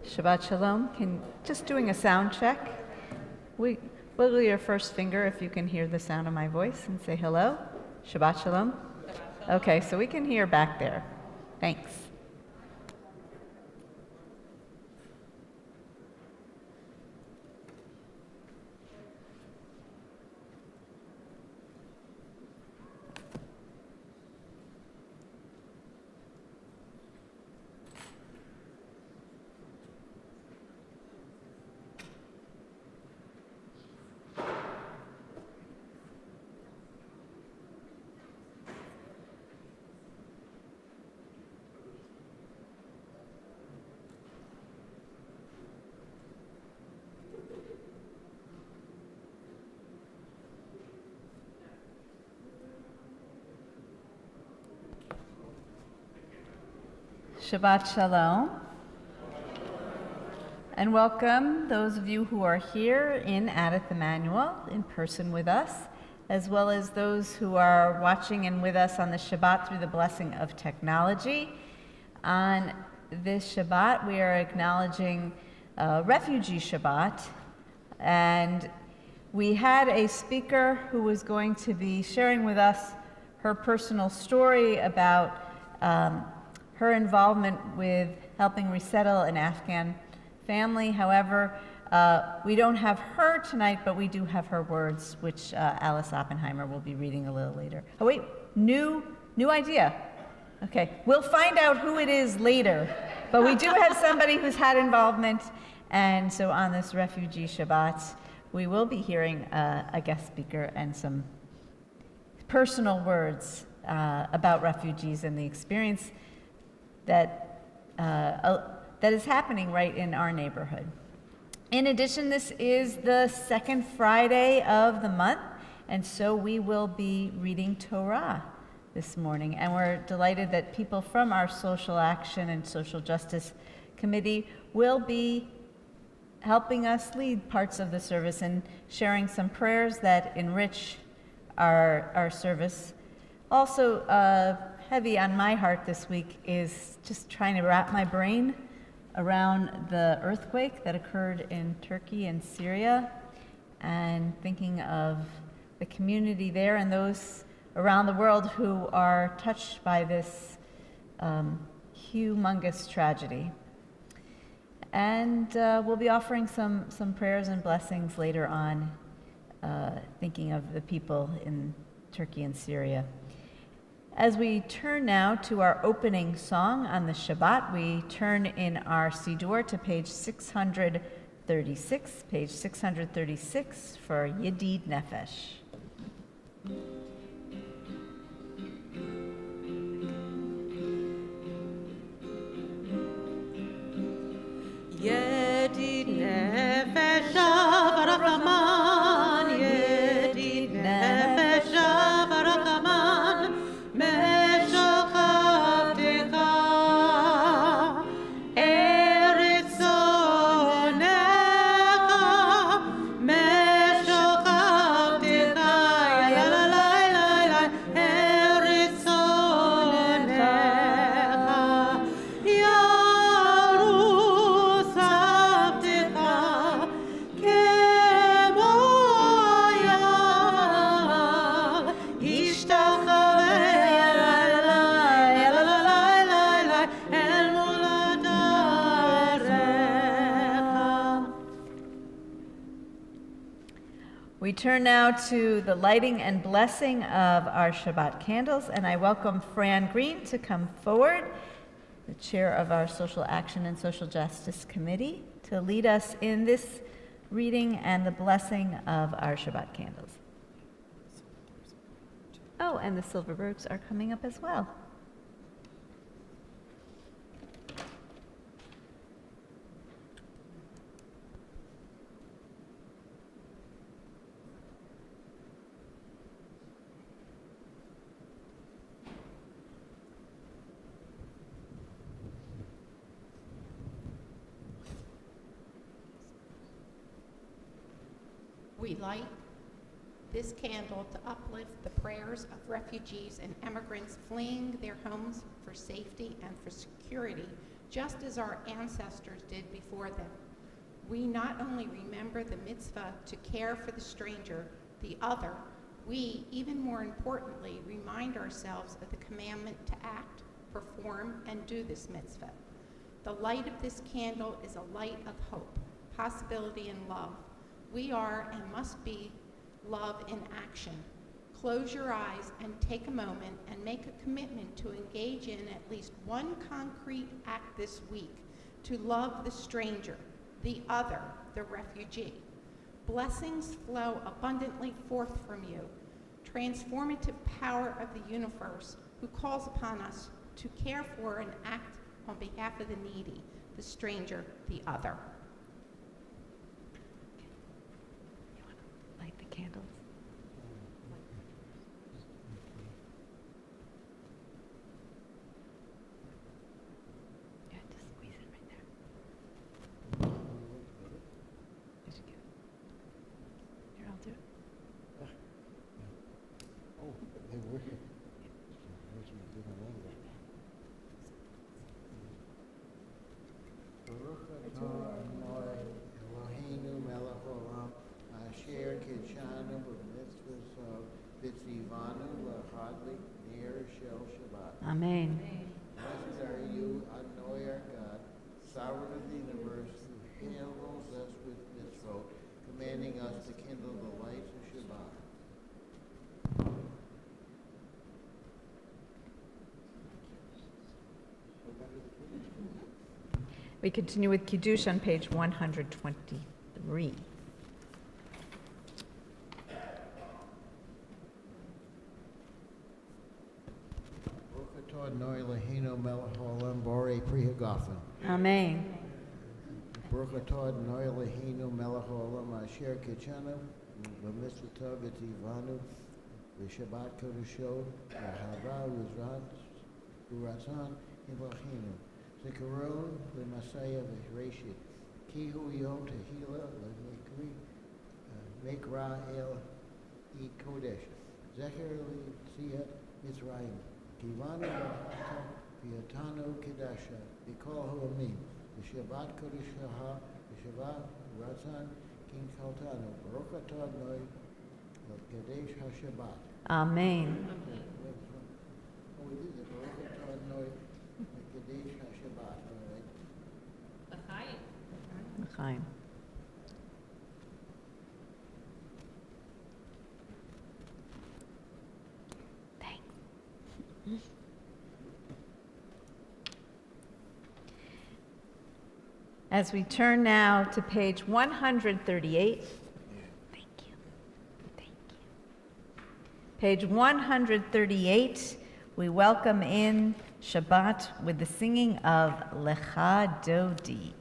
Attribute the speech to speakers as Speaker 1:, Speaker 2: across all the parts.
Speaker 1: Shabbat Shalom. Just doing a sound check. Wiggle your first finger if you can hear the sound of my voice and say hello. Shabbat Shalom. Okay, so we can hear back there. Thanks. Shabbat Shalom. And welcome those of you who are here in Addith Emmanuel in person with us, as well as those who are watching and with us on the Shabbat through the blessing of technology. On this Shabbat, we are acknowledging Refugee Shabbat, and we had a speaker who was going to be sharing with us her personal story about her involvement with helping resettle an Afghan family. However, we don't have her tonight, but we do have her words, which Alice Oppenheimer will be reading a little later. Oh wait, new idea. Okay, we'll find out who it is later, but we do have somebody who's had involvement, and so on this Refugee Shabbat, we will be hearing a guest speaker and some personal words about refugees and the experience that is happening right in our neighborhood. In addition, this is the second Friday of the month, and so we will be reading Torah this morning. And we're delighted that people from our Social Action and Social Justice Committee will be helping us lead parts of the service and sharing some prayers that enrich our service. Also, heavy on my heart this week is just trying to wrap my brain around the earthquake that occurred in Turkey and Syria, and thinking of the community there and those around the world who are touched by this humongous tragedy. And we'll be offering some prayers and blessings later on, thinking of the people in Turkey and Syria. As we turn now to our opening song on the Shabbat, we turn in our Siddur to page 636 for Yedid Nefesh.
Speaker 2: Yedid Nefesh Avarachaman, Yedid Nefesh Avarachaman, Meshochatecha, Eretz Onecha, Meshochatecha, Yalalai, Eretz Onecha, Yarus Avtecha, Kemo Ayal, Ishtachave El Muladarecha.
Speaker 1: We turn now to the lighting and blessing of our Shabbat candles, and I welcome Fran Green to come forward, the chair of our Social Action and Social Justice Committee, to lead us in this reading and the blessing of our Shabbat candles. Oh, and the Silverbergs are coming up as well.
Speaker 3: We light this candle to uplift the prayers of refugees and immigrants fleeing their homes for safety and for security just as our ancestors did before them. We not only remember the mitzvah to care for the stranger, the other, we, even more importantly, remind ourselves of the commandment to act, perform, and do this mitzvah. The light of this candle is a light of hope, possibility, and love. We are and must be love in action. Close your eyes and take a moment and make a commitment to engage in at least one concrete act this week to love the stranger, the other, the refugee. Blessings flow abundantly forth from you. Transformative power of the universe who calls upon us to care for and act on behalf of the needy, the stranger, the other.
Speaker 1: You want to light the candles? Yeah, just squeeze it right there. Did you get it? Here, I'll do it.
Speaker 4: Oh, they were here. Where's my different language? Baruch atah Adonai Eloheinu melech haolam asher kidshanu b'mitzvos v'tzivanu l'chadlik ner shel Shabbat.
Speaker 1: Amen.
Speaker 4: Blessed are you, Adonai our God, sovereign of the universe, who handles us with mitzvot, commanding us to kindle the lights of Shabbat.
Speaker 1: We continue with Kiddush on page 123.
Speaker 4: Baruch atah Adonai Eloheinu melech haolam borei pri hagafen.
Speaker 1: Amen.
Speaker 4: Baruch atah Adonai Eloheinu melech haolam asher kitchanu b'mitzvotav v'tivanu v'shabbat kodesho v'hava v'ratzon Eloheinu zikaron v'masaya v'reshit ki hu yom tehila v'mekri mekra el e kodesh zecher l'tziat Mitzrayim kivanu v'yatanu kedasha v'kol ha'amim v'shabbat kodeshaha v'shabbat ratzon kin kaltanu Baruch atah Adonai l'kadesh ha'shabbat.
Speaker 1: Amen.
Speaker 4: Oh, we did it. Baruch atah Adonai l'kadesh ha'shabbat. All right.
Speaker 1: L'chaim. Thanks. As we turn now to page 138. Thank you. Thank you. Page 138, we welcome in Shabbat with the singing of Lecha Dodi.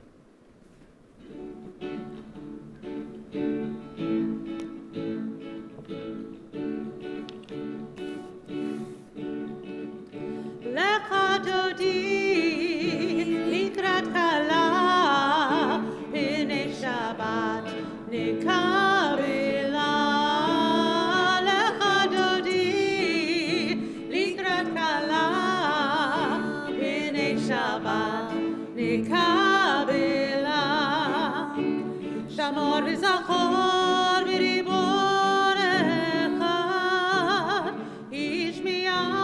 Speaker 2: Lecha dodi likrat kala b'nei Shabbat nikabela. Lecha dodi likrat kala b'nei Shabbat nikabela. Shamor v'zachor v'ribon echad ishmianu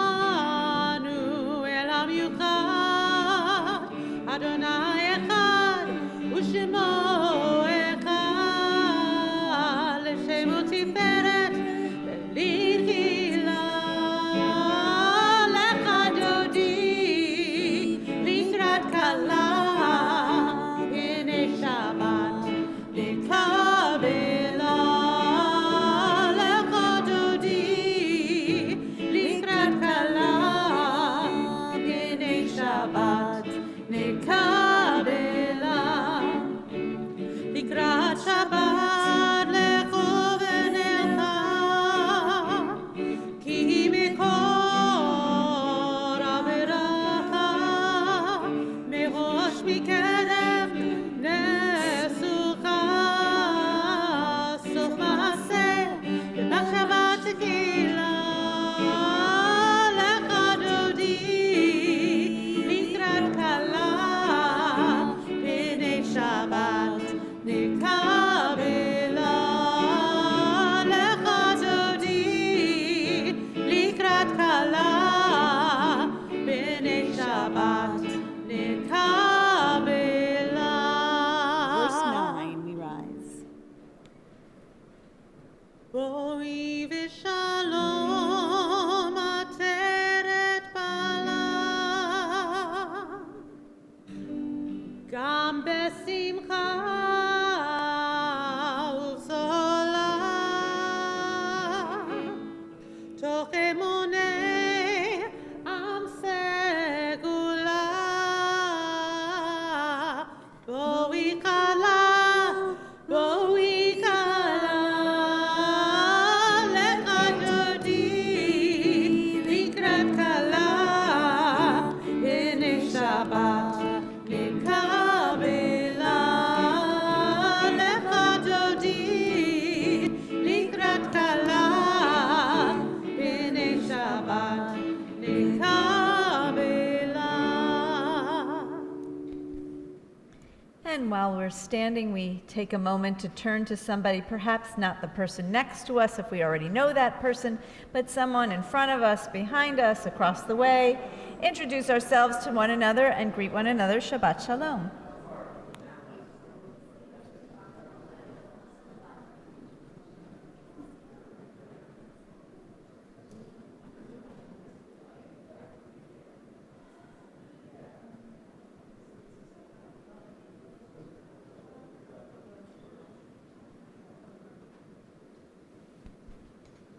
Speaker 2: elam yuchad Adonai echad u'shemo echad l'shemo tiferet v'lichila. Lecha dodi likrat kala b'nei Shabbat nikabela. גם בשמחה ובשולה, תוך אמוני עם סגולה, בואי כלה, בואי כלה, לך דודי לקראת כלה, הנה שבת נקבלה, לך דודי לקראת כלה, הנה שבת נקבלה.
Speaker 1: And while we're standing, we take a moment to turn to somebody, perhaps not the person next to us if we already know that person, but someone in front of us, behind us, across the way. Introduce ourselves to one another and greet one another. Shabbat Shalom.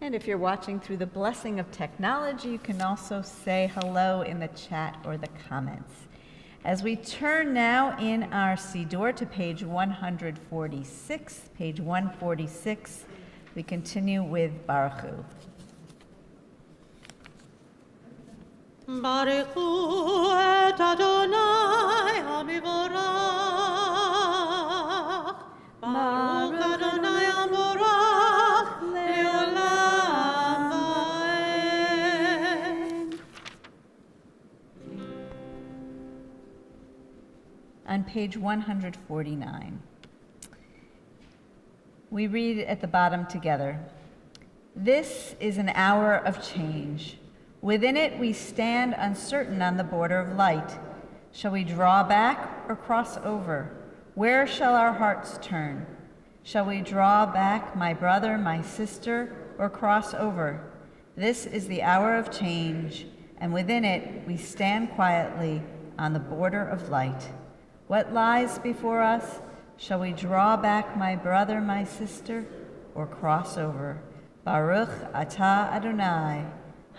Speaker 1: And if you're watching through the blessing of technology, you can also say hello in the chat or the comments. As we turn now in our Siddur to page 146, we continue with Baruch Hu.
Speaker 2: ברכו את אדוני המבורך, ברוך אדוני המבורך לעולם ועד.
Speaker 1: On page 149, we read at the bottom together, "This is an hour of change. Within it we stand uncertain on the border of light. Shall we draw back or cross over? Where shall our hearts turn? Shall we draw back, my brother, my sister, or cross over? This is the hour of change, and within it we stand quietly on the border of light. What lies before us? Shall we draw back, my brother, my sister, or cross over? Baruch atah Adonai,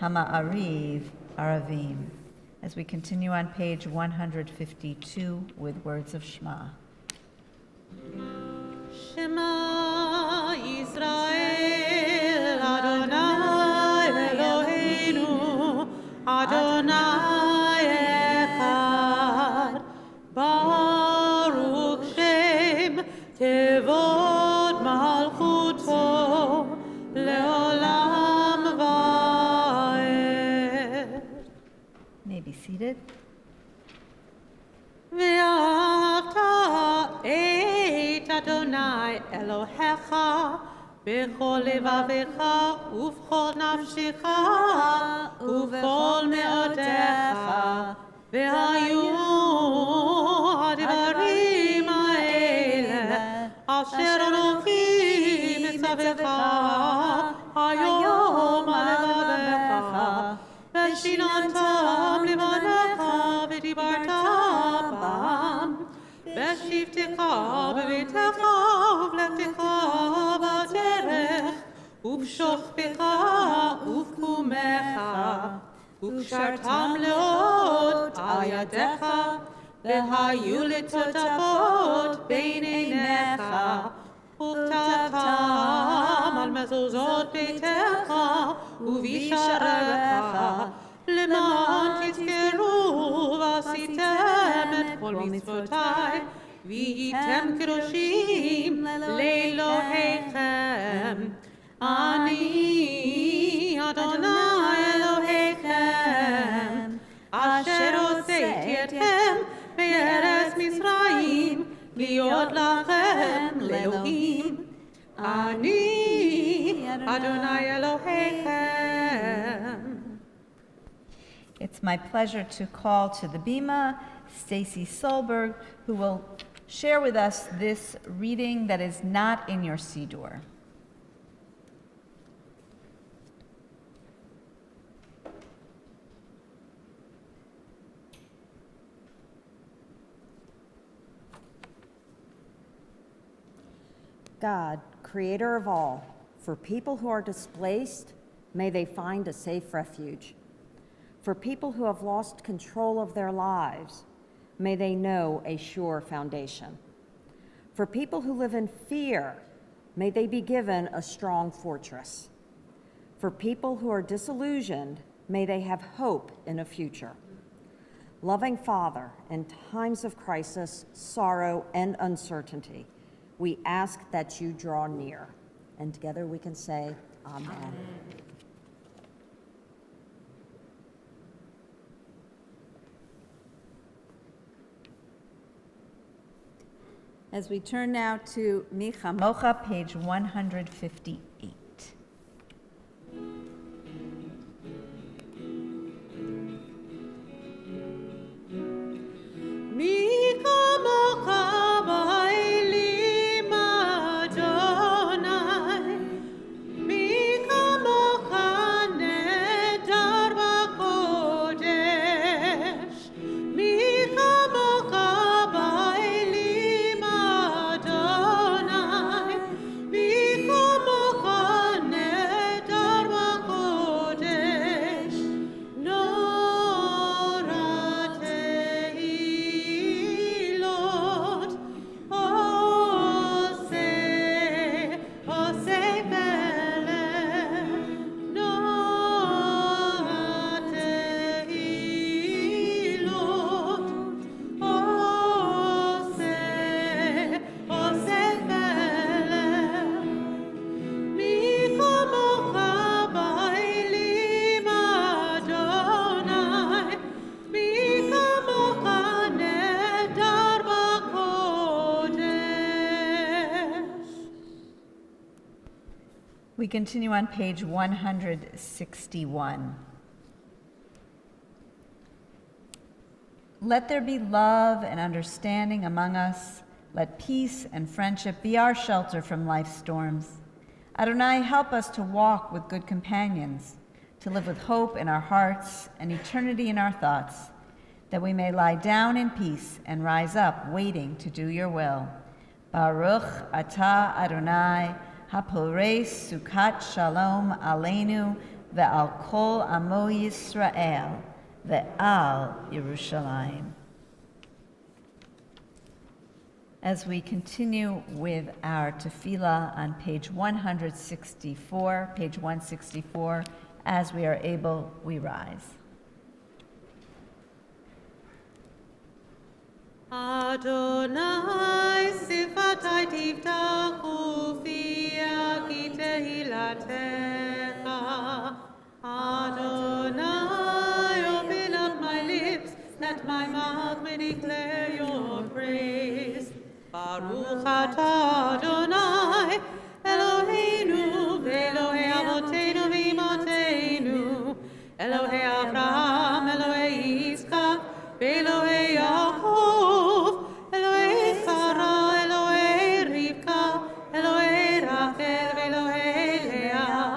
Speaker 1: Hama'ariv Aravim." As we continue on page 152 with words of Shema.
Speaker 2: Shema Yisrael, Adonai Eloheinu, Adonai Echad, Baruch Shem Tevot Malchuto, Leolam Vaed.
Speaker 1: May be seated.
Speaker 2: ואהבת את אדוני אלוהיך בכל לבביך ובכל נפשך ובכל מאודיך, והיו הדברים האלה אשר אנוכי מצווך היום על לבביך, ושיננתם לבניך ודיברת בם, בשבתך בביתך ובלכתך בדרך, ובשוכבך ובקומך, וקשרתם לאות על ידיך, והיו לטוטפות בין עיניך, וכתבתם על מזוזות ביתך ובשעריך, למען תזכרו ועשיתם את כל מצוותיי, והייתם קדושים לאלוהיכם. אני אדוני אלוהיכם, אשר הוצאתי אתכם מארץ מצרים, להיות לכם לאלוהים. אני אדוני אלוהיכם.
Speaker 1: It's my pleasure to call to the Bima Stacy Solberg, who will share with us this reading that is not in your Siddur.
Speaker 5: God, creator of all, for people who are displaced, may they find a safe refuge. For people who have lost control of their lives, may they know a sure foundation. For people who live in fear, may they be given a strong fortress. For people who are disillusioned, may they have hope in a future. Loving Father, in times of crisis, sorrow, and uncertainty, we ask that you draw near. And together we can say, Amen.
Speaker 1: As we turn now to Mi Chamocha, page 158.
Speaker 2: מי כמוך באלים אדוני, מי כמוך נהדר בקודש, מי כמוך באלים אדוני, מי כמוך נהדר בקודש, נורא תהילות עושה פלא, נורא תהילות עושה פלא. מי כמוך באלים אדוני, מי כמוך נהדר בקודש.
Speaker 1: We continue on page 161. Let there be love and understanding among us. Let peace and friendship be our shelter from life's storms. Adonai, help us to walk with good companions, to live with hope in our hearts and eternity in our thoughts, that we may lie down in peace and rise up waiting to do your will. Baruch atah Adonai, haporei sukat shalom aleinu ve'al kol amo Yisrael ve'al Yerushalayim. As we continue with our tefillah on page 164, as we are able, we rise.
Speaker 2: Adonai sifatai tiftachu fia ki tehilatecha. Adonai, open up my lips, that my mouth may declare your praise. Baruch atah Adonai, Eloheinu, ve'Elohei avoteinu v'imotenu, Elohei Avraham, Elohei Yitzchak, ve'Elohei Yaakov, Elohei Sarah, Elohei Rivka, Elohei Rachel, ve'Elohei Leah.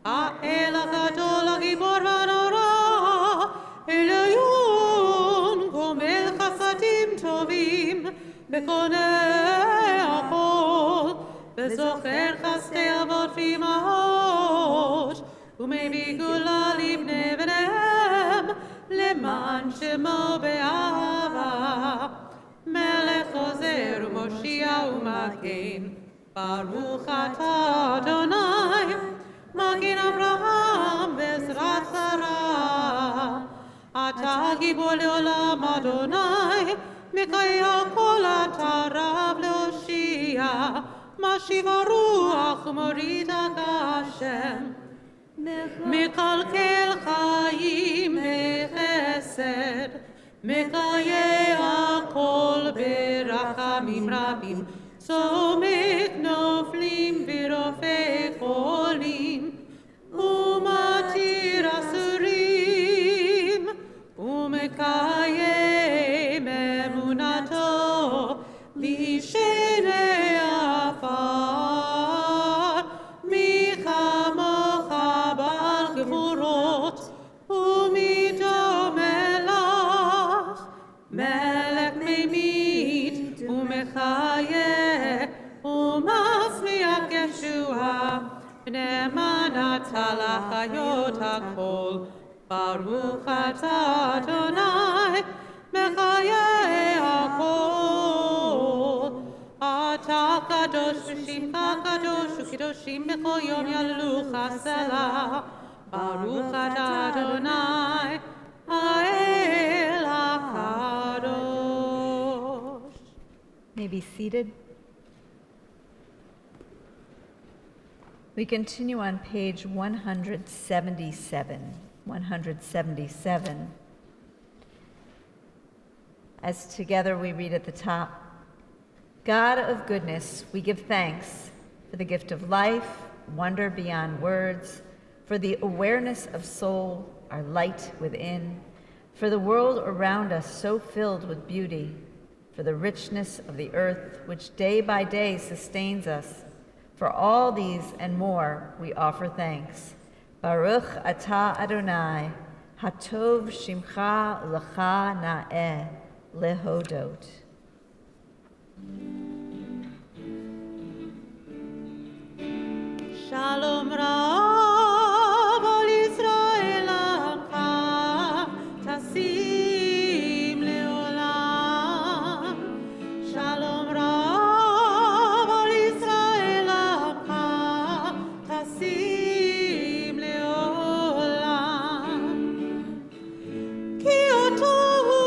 Speaker 2: Ha'el hagdol hagibor v'hanora, Elion, gomel chasadim tovim, וקונה הכל, וזוכר חסדי אבות ואימהות, ומביא גאולה לבני בניהם, למען שמו באהבה. מלך עוזר ומושיע ומגן, ברוך אתה אדוני, מגן אברהם בעזרת שרה. אתה גיבור לעולם אדוני, מקיים כל אתה רב להושיע, משיב הרוח ומוריד הגשם. מקלקל חיים בחסד, מקיים הכל ברחמים רבים, צומק נופלים ורופא חולים, ומתיר אסורים, ומקיים אמונתו לישני עפר. מי כמוך בעל גבורות ומי דומה לך, מלך ממית ומחיה ומפחיד ונאמנת לחיות הכל. ברוך אתה אדוני מחיי הכל. אתה קדוש ושמך קדוש וקדושים בכל יום יהללוך סלה. ברוך אתה אדוני האל הקדוש.
Speaker 1: May be seated. We continue on page 177. 177. As together we read at the top, God of goodness, we give thanks for the gift of life, wonder beyond words, for the awareness of soul, our light within, for the world around us so filled with beauty, for the richness of the earth which day by day sustains us. For all these and more we offer thanks. Baruch atah Adonai, hatov shimcha lecha na'eh lehodot.
Speaker 2: Shalom Rav al Yisrael Amcha Tasim Leolam. Shalom Rav al Yisrael Amcha Tasim Leolam. Ki oto hu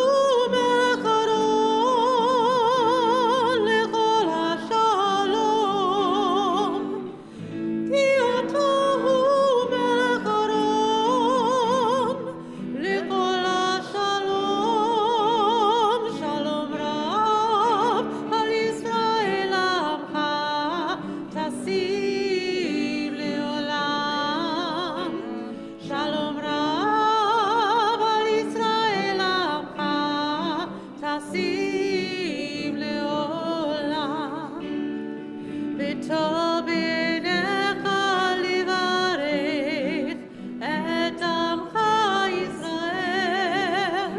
Speaker 2: melech Aron lechol hashalom. Ki oto hu melech Aron lechol hashalom. Shalom Rav al Yisrael Amcha tasim leolam. Shalom Rav al Yisrael Amcha tasim leolam. בטוב בעיניך לברך את עמך ישראל,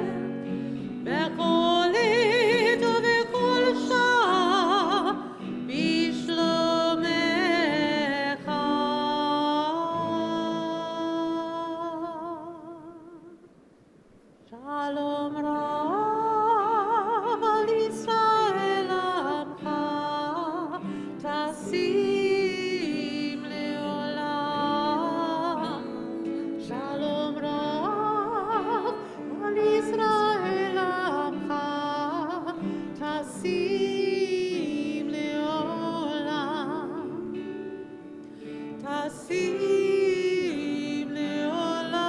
Speaker 2: בכל עת ובכל שעה בשלומך. שלום רב על ישראל עמך tasim leolam. Shalom Rav al Yisrael Amcha tasim leolam. Tasim leolam.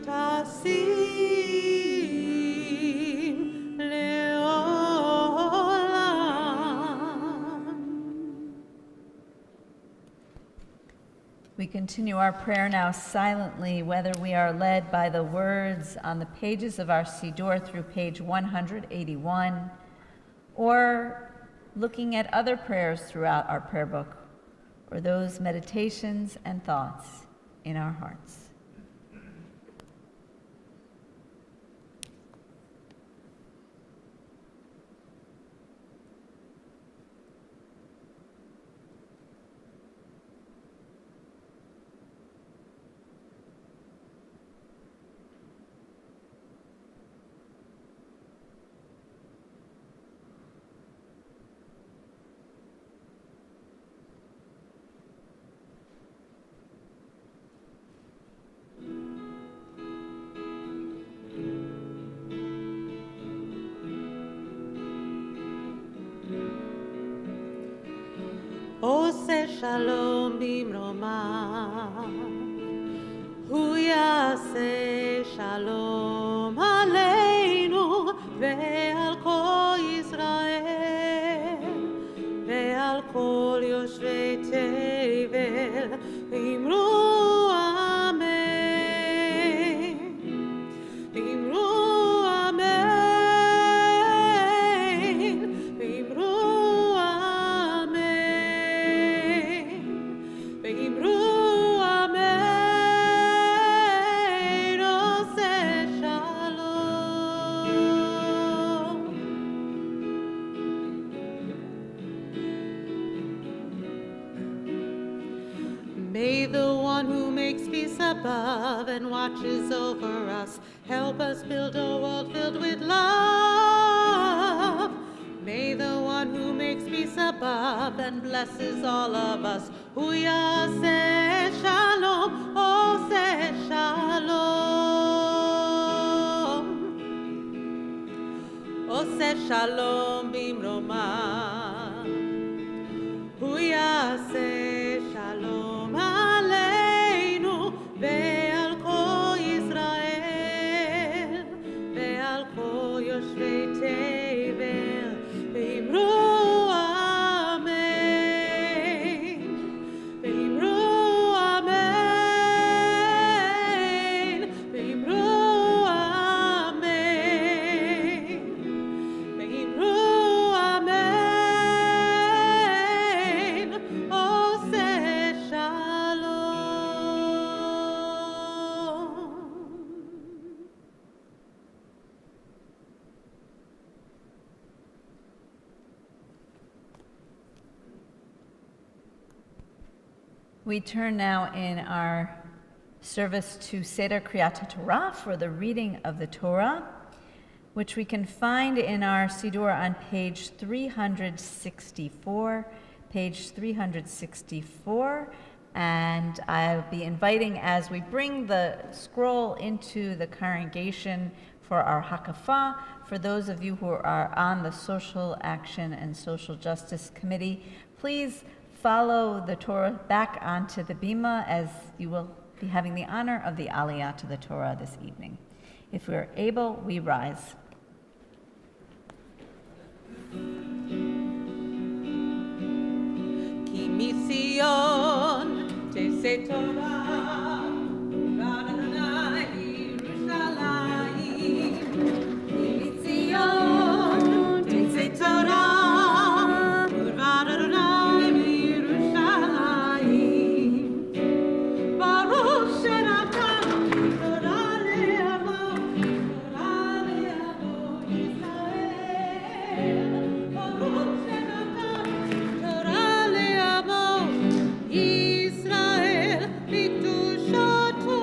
Speaker 2: Tasim
Speaker 1: We continue our prayer now silently, whether we are led by the words on the pages of our Siddur through page 181, or looking at other prayers throughout our prayer book, or those meditations and thoughts in our hearts.
Speaker 2: עושה שלום במרומיו, הוא יעשה שלום עלינו ועל כל ישראל ועל כל יושבי תבל, ואמרו אמן, ואמרו אמן, ואמרו אמן, ואמרו אמן, עושה שלום. May the one who makes peace above and watches over us help us build a world filled with love. May the one who makes peace above and blesses all of us, Huya say shalom, oh say shalom, oh say shalom bimroma, Huya say shalom aleinu ve'al kol Yisrael ve'al kol yoshvei tevel ve'imru amen ve'imru amen ve'imru amen ve'imru amen oh say shalom.
Speaker 1: We turn now in our service to Seder Kriyat Torah for the reading of the Torah, which we can find in our Siddur on page 364, page 364. And I'll be inviting, as we bring the scroll into the congregation for our Hakafah, for those of you who are on the Social Action and Social Justice Committee, please follow the Torah back onto the bima, as you will be having the honor of the Aliyah to the Torah this evening. If we are able, we rise.
Speaker 2: Ki mision tese Torah Adonai Yerushalayim. Ki mision tese Torah Adonai Yerushalayim. Baruch shenatan Torah le'avo Yisrael. Baruch shenatan Torah le'avo Yisrael mikdushato.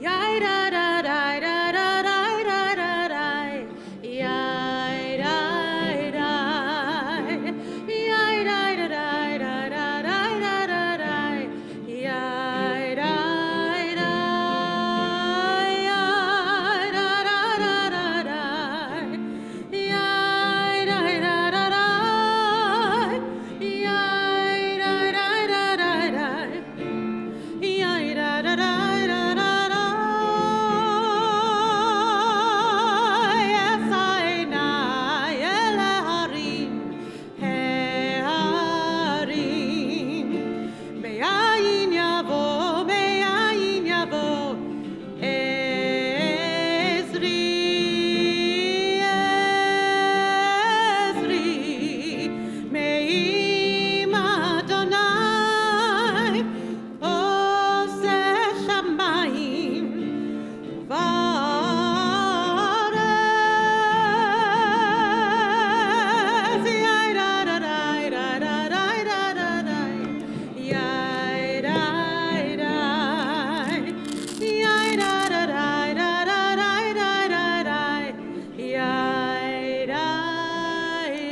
Speaker 2: Yai da da da da da da da da da. Yai da da. Yai da da da da da da da da da. Yai da da. Yai da da da da da. Yai da da da da. Yai da da da da da. Yai da da da da da da. Yes, I know. Ele harim, harim. Me'ayin yavo, Ezri, Me'im Adonai, Oseh shamayim va'aretz. Yai da da da da da da da da da. Yai da da. Yai da da da da da da da da da. Yai da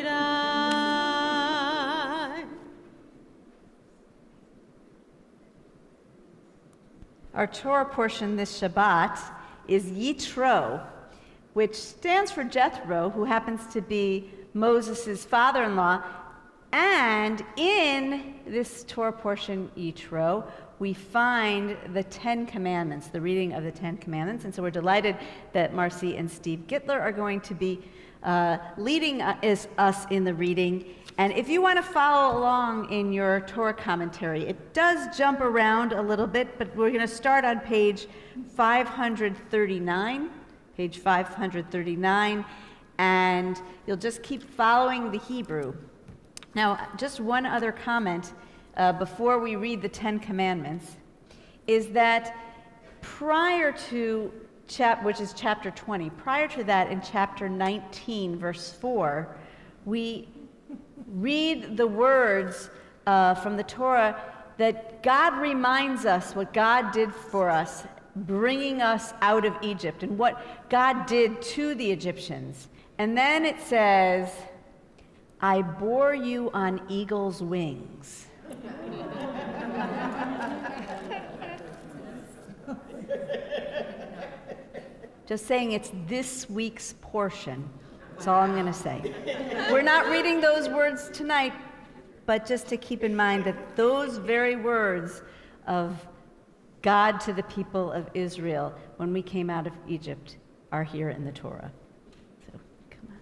Speaker 2: da.
Speaker 1: Our Torah portion this Shabbat is Yitro, which stands for Jethro, who happens to be Moses' father-in-law. And in this Torah portion, Yitro, we find the Ten Commandments, the reading of the Ten Commandments. And so we're delighted that Marcy and Steve Gittler are going to be leading us in the reading. And if you want to follow along in your Torah commentary, it does jump around a little bit, but we're going to start on page 539, and you'll just keep following the Hebrew. Now, just one other comment. before we read the Ten Commandments is that prior to which is chapter 20, prior to that in chapter 19, verse 4, we read the words from the Torah that God reminds us what God did for us, bringing us out of Egypt, and what God did to the Egyptians. And then it says, I bore you on eagle's wings. Just saying it's this week's portion. That's all I'm going to say. We're not reading those words tonight, but just to keep in mind that those very words of God to the people of Israel when we came out of Egypt are here in the Torah. So, come on.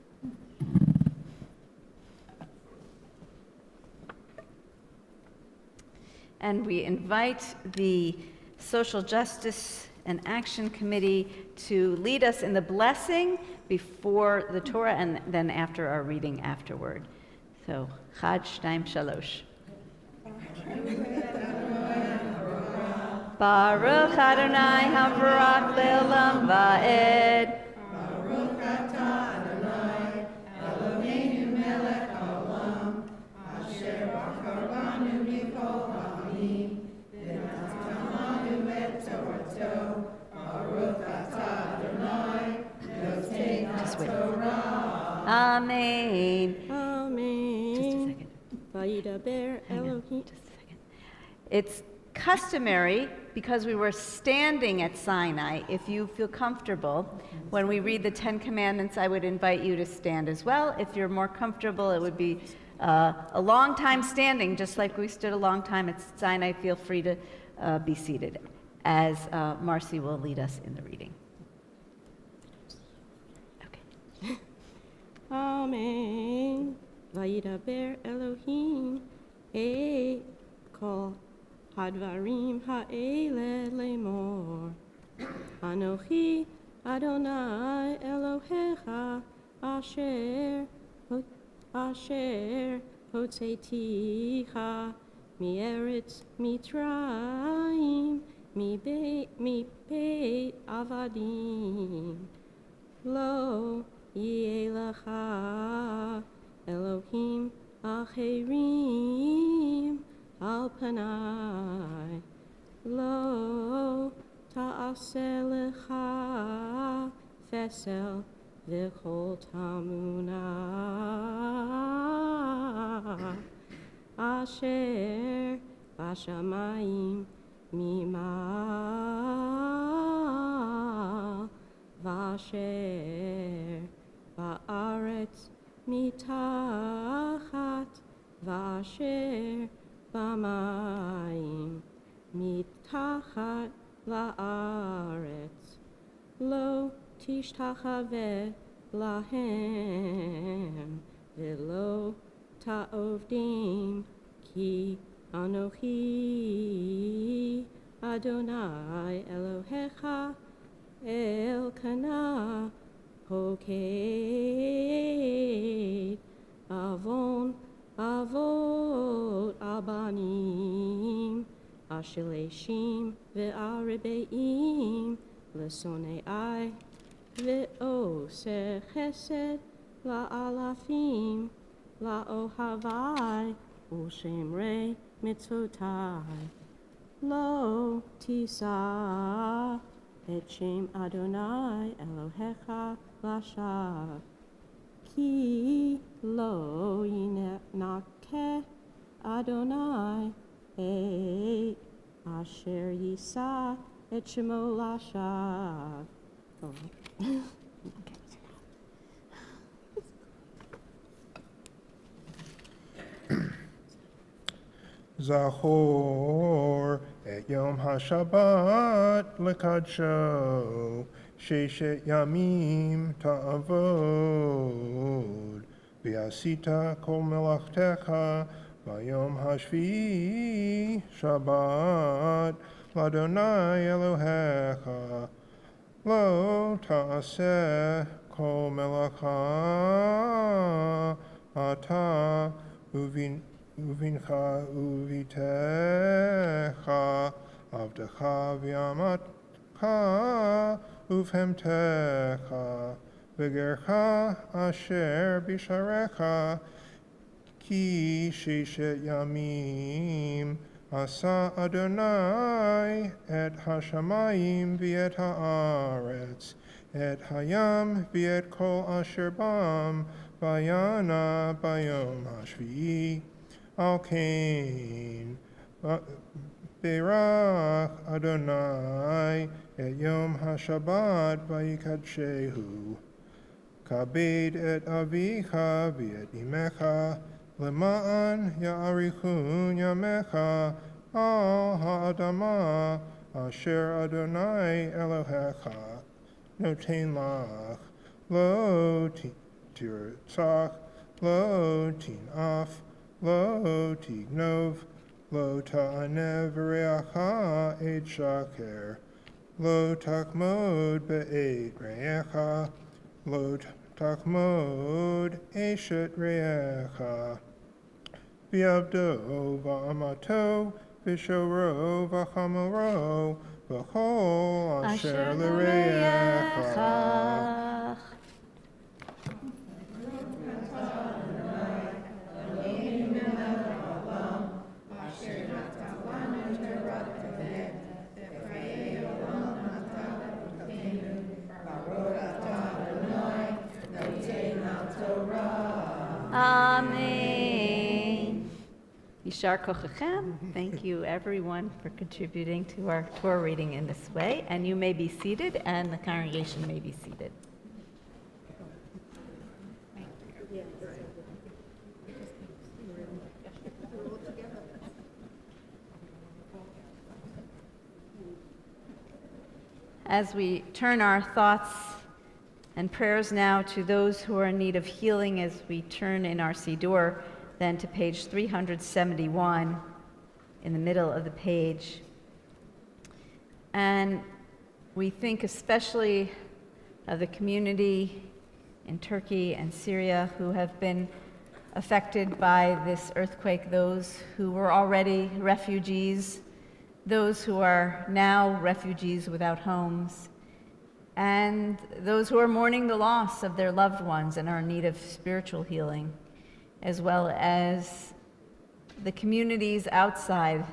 Speaker 1: And we invite the Social Justice and Action Committee to lead us in the blessing before the Torah and then after our reading afterward. So, Chad, Shtaim, Shalosh. Baruch Adonai Havarach Le'olam Va'ed. Baruch Atah Adonai Eloheinu Melech Haolam Asher Bacharanu Mikol Ha'amim V'natananu et Torato Baruch Atah Adonai Noten HaTorah. Amen.
Speaker 6: Amen.
Speaker 1: Just a second.
Speaker 6: Vayidaber
Speaker 1: Hang on,
Speaker 6: Elohim.
Speaker 1: just a second. It's customary, because we were standing at Sinai, if you feel comfortable, when we read the Ten Commandments, I would invite you to stand as well. If you're more comfortable, it would be a long time standing, just like we stood a long time at Sinai. Feel free to be seated, as Marcy will lead us in the reading. Okay.
Speaker 6: Amen. Vayidaber Elohim. Kol Hadvarim ha'ele lemor. Anochi Adonai Elohecha asher hotzeticha mi'eretz Mitzrayim mi beit avadim. Lo yeh lecha Elohim acherim al panai. Lo ta'aseh lecha fesel v'chol tamuna asher bashamayim mimal v'asher ba'aretz mitachat v'asher b'mayim mitachat la'aretz. Lo tishtachaveh lahem v'lo ta'ovdim ki Anochi Adonai Elohecha Elkanah Hoked Avon Avot Abanim Ashileshim Ve'arebeim Lesonei Ve'oseh Chesed La'alafim La'ohavai U'shemrei Mitzvotai. Lo tisa et shem Adonai Elohecha lashav. Ki lo yinakeh Adonai et asher yisa et shemo lashav.
Speaker 7: Zachor et Yom HaShabbat lekadsho, sheshet yamim ta'avod, v'asita kol melachtecha, v'yom hashvi'i Shabbat, l'Adonai Elohecha, lo ta'aseh kol melacha, ata ובנך ובתך, עבדך ואמתך ובהמתך, וגרך אשר בשעריך, כי ששת ימים עשה אדוני את השמיים ואת הארץ, את הים ואת כל אשר בם, ויענה ביום השביעי. על כן ברך אדוני את יום השבת ויקדשהו. כבד את אביך ואת אמך, למען יאריכון ימיך על האדמה אשר אדוני אלוהיך נותן לך. לא תרצח, לא תנאף, לא תגנוב, לא תענה ברעך עת שקר, לא תחמוד בעת רעך, לא תחמוד אשת רעך. ועבדו ואמתו, ושורו וחמורו, וכל אשר לרעך.
Speaker 1: Amen. Yishar kochechem. Thank you, everyone, for contributing to our Torah reading in this way. And you may be seated, and the congregation may be seated. As we turn our thoughts and prayers now to those who are in need of healing, as we turn in our Siddur then to page 371 in the middle of the page. And we think especially of the community in Turkey and Syria who have been affected by this earthquake, those who were already refugees, those who are now refugees without homes, and those who are mourning the loss of their loved ones and are in need of spiritual healing, as well as the communities outside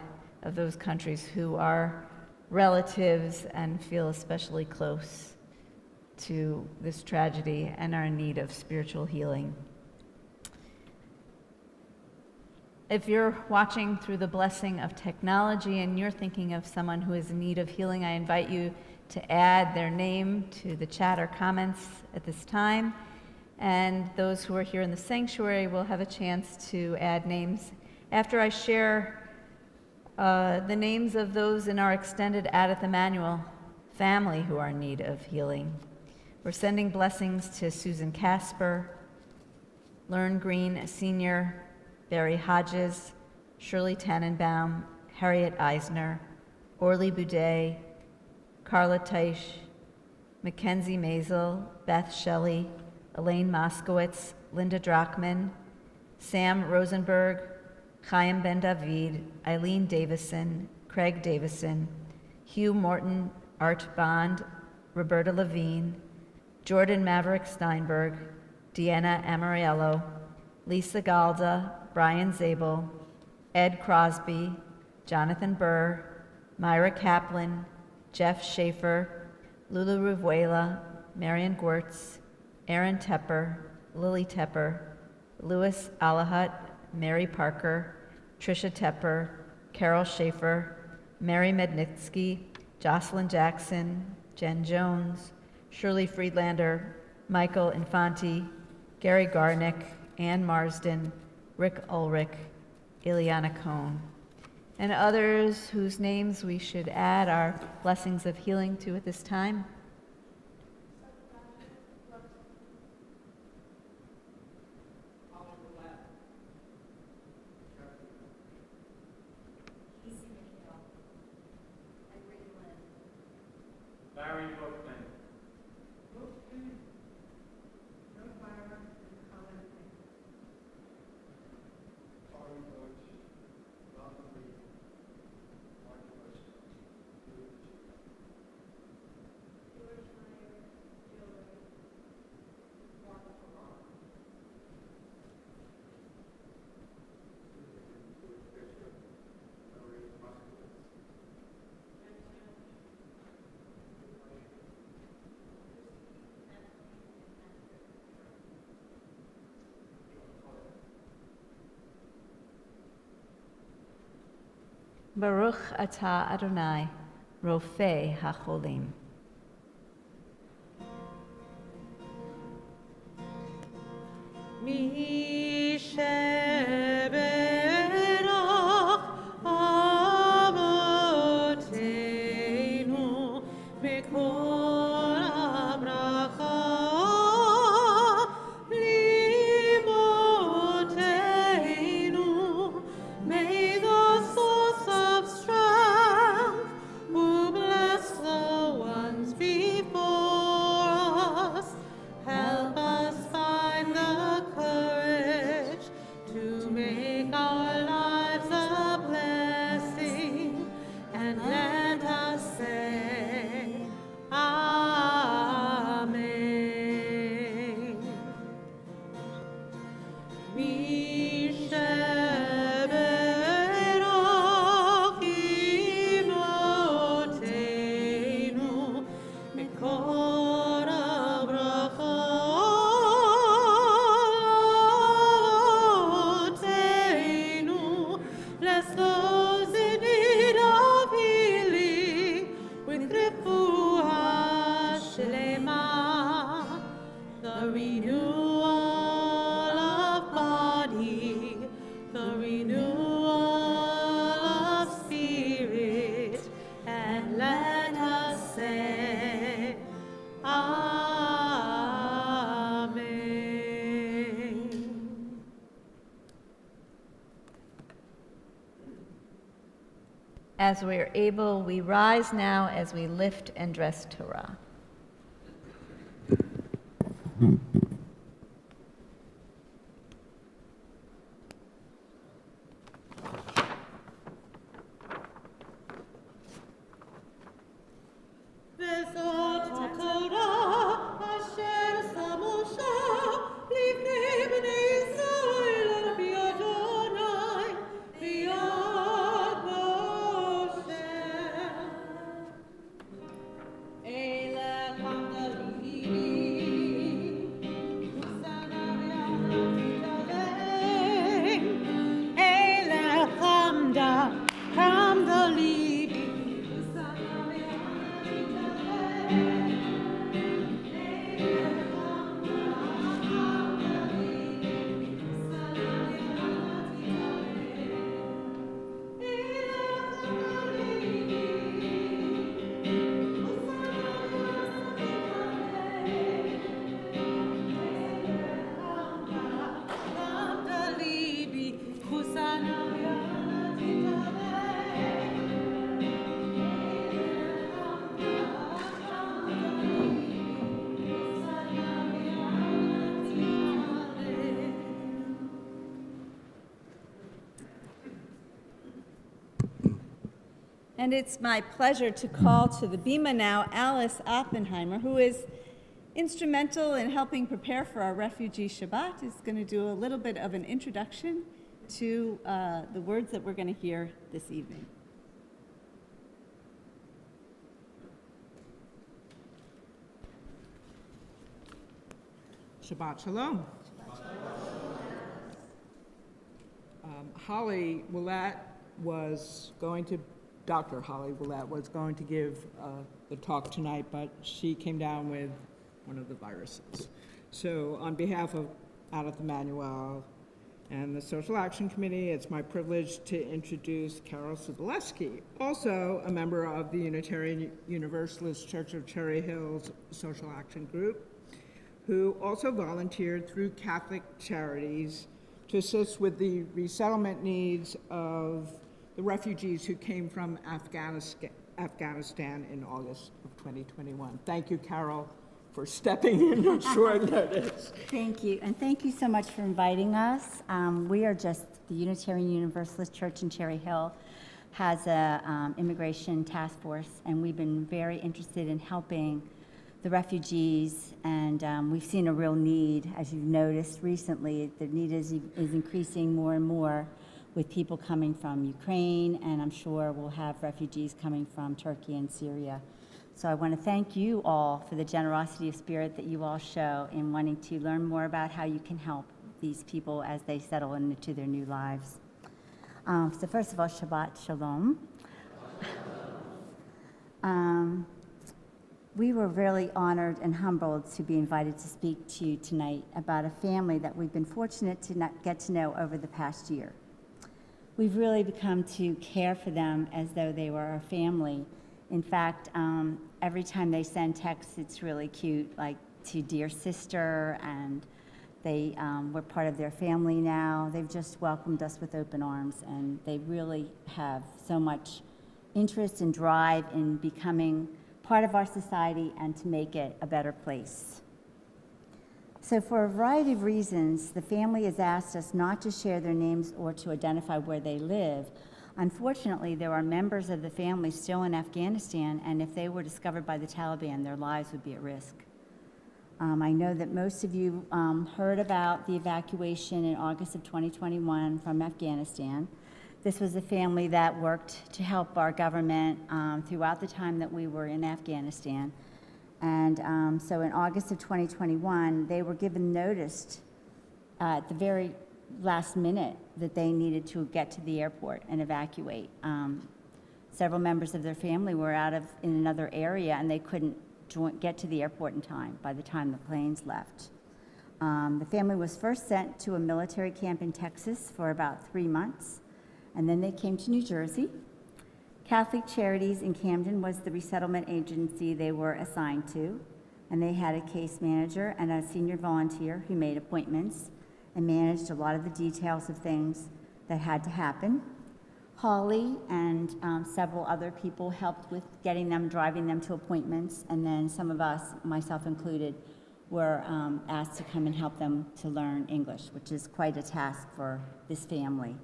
Speaker 1: of those countries who are relatives and feel especially close to this tragedy and are in need of spiritual healing. If you're watching through the blessing of technology and you're thinking of someone who is in need of healing, I invite you to add their name to the chat or comments at this time. And those who are here in the sanctuary will have a chance to add names after I share the names of those in our extended Adith Emmanuel family who are in need of healing. We're sending blessings to Susan Casper, Learn Green Sr., Barry Hodges, Shirley Tannenbaum, Harriet Eisner, Orly Boudet, Carla Teisch, Mackenzie Maisel, Beth Shelley, Elaine Moskowitz, Linda Drachman, Sam Rosenberg, Chaim Ben David, Eileen Davison, Craig Davison, Hugh Morton, Art Bond, Roberta Levine, Jordan Maverick Steinberg, Deanna Amariello, Lisa Galda, Brian Zabel, Ed Crosby, Jonathan Burr, Myra Kaplan, Jeff Schaefer, Lulu Ruvuela, Marion Gwertz, Aaron Tepper, Lily Tepper, Louis Alahut, Mary Parker, Tricia Tepper, Carol Schaefer, Mary Mednitsky, Jocelyn Jackson, Jen Jones, Shirley Friedlander, Michael Infanti, Gary Garnick, Ann Marsden, Rick Ulrich, Ileana Cohn, and others whose names we should add our blessings of healing to at this time.
Speaker 8: Larry Bookman.
Speaker 1: Baruch atah Adonai, Rofei HaCholim.
Speaker 2: Mi sheberach avoteinu mikol habracha limoteinu. May the source of strength who bless the ones before us help us find the courage to make our lives a blessing, and let us say Amen. Misheberach imoteinu mikol habracha avoteinu. Bless those in need of healing with refuah shlema, the renewal of body, the renewal of spirit, and let us say Amen.
Speaker 1: As we are able, we rise now as we lift and dress Torah.
Speaker 2: וזאת התורה אשר שמושה לפני בני ישראל על פי אדוני ביד משה. אלה חמדלים, ושנאה תתעלם. אלה חמדלים,
Speaker 1: And it's my pleasure to call to the Bima now Alice Oppenheimer, who is instrumental in helping prepare for our Refugee Shabbat, is going to do a little bit of an introduction to the words that we're going to hear this evening.
Speaker 8: Shabbat Shalom. Holly Willett was going to, Dr. Holly Willett was going to give the talk tonight, but she came down with one of the viruses. So on behalf of Adeth Emmanuel and the Social Action Committee, it's my privilege to introduce Carol Sobolewski, also a member of the Unitarian Universalist Church of Cherry Hills Social Action Group, who also volunteered through Catholic Charities to assist with the resettlement needs of the refugees who came from Afghanistan in August of 2021. Thank you, Carol, for stepping in on short notice.
Speaker 9: Thank you, and thank you so much for inviting us. We are just, the Unitarian Universalist Church in Cherry Hill has a immigration task force, and we've been very interested in helping the refugees, and we've seen a real need. As you've noticed recently, the need is increasing more and more with people coming from Ukraine, and I'm sure we'll have refugees coming from Turkey and Syria. So I want to thank you all for the generosity of spirit that you all show in wanting to learn more about how you can help these people as they settle into their new lives. So first of all, Shabbat Shalom. We were really honored and humbled to be invited to speak to you tonight about a family that we've been fortunate to get to know over the past year. We've really become to care for them as though they were our family. In fact, every time they send texts, it's really cute, like to dear sister, and we're part of their family now. They've just welcomed us with open arms, and they really have so much interest and drive in becoming part of our society and to make it a better place. So for a variety of reasons, the family has asked us not to share their names or to identify where they live. Unfortunately, there are members of the family still in Afghanistan, and if they were discovered by the Taliban, their lives would be at risk. I know that most of you heard about the evacuation in August of 2021 from Afghanistan. This was a family that worked to help our government throughout the time that we were in Afghanistan. And so in August of 2021, they were given notice at the very last minute that they needed to get to the airport and evacuate. Several members of their family were in another area, and they couldn't get to the airport in time by the time the planes left. The family was first sent to a military camp in Texas for about 3 months, and then they came to New Jersey. Catholic Charities in Camden was the resettlement agency they were assigned to, and they had a case manager and a senior volunteer who made appointments and managed a lot of the details of things that had to happen. Holly and several other people helped with getting them, driving them to appointments, and then some of us, myself included, were asked to come and help them to learn English, which is quite a task for this family.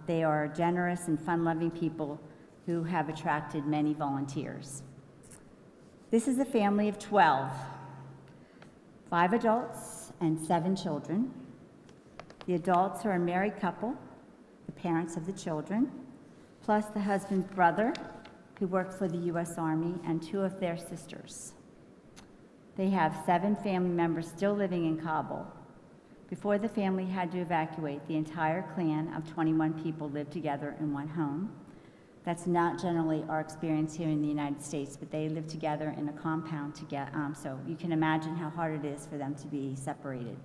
Speaker 9: They are generous and fun-loving people who have attracted many volunteers. This is a family of 12, 5 adults and 7 children. The adults are a married couple, the parents of the children, plus the husband's brother, who worked for the U.S. Army, and 2 of their sisters. They have 7 family members still living in Kabul. Before the family had to evacuate, the entire clan of 21 people lived together in one home. That's not generally our experience here in the United States, but they live together in a compound so you can imagine how hard it is for them to be separated.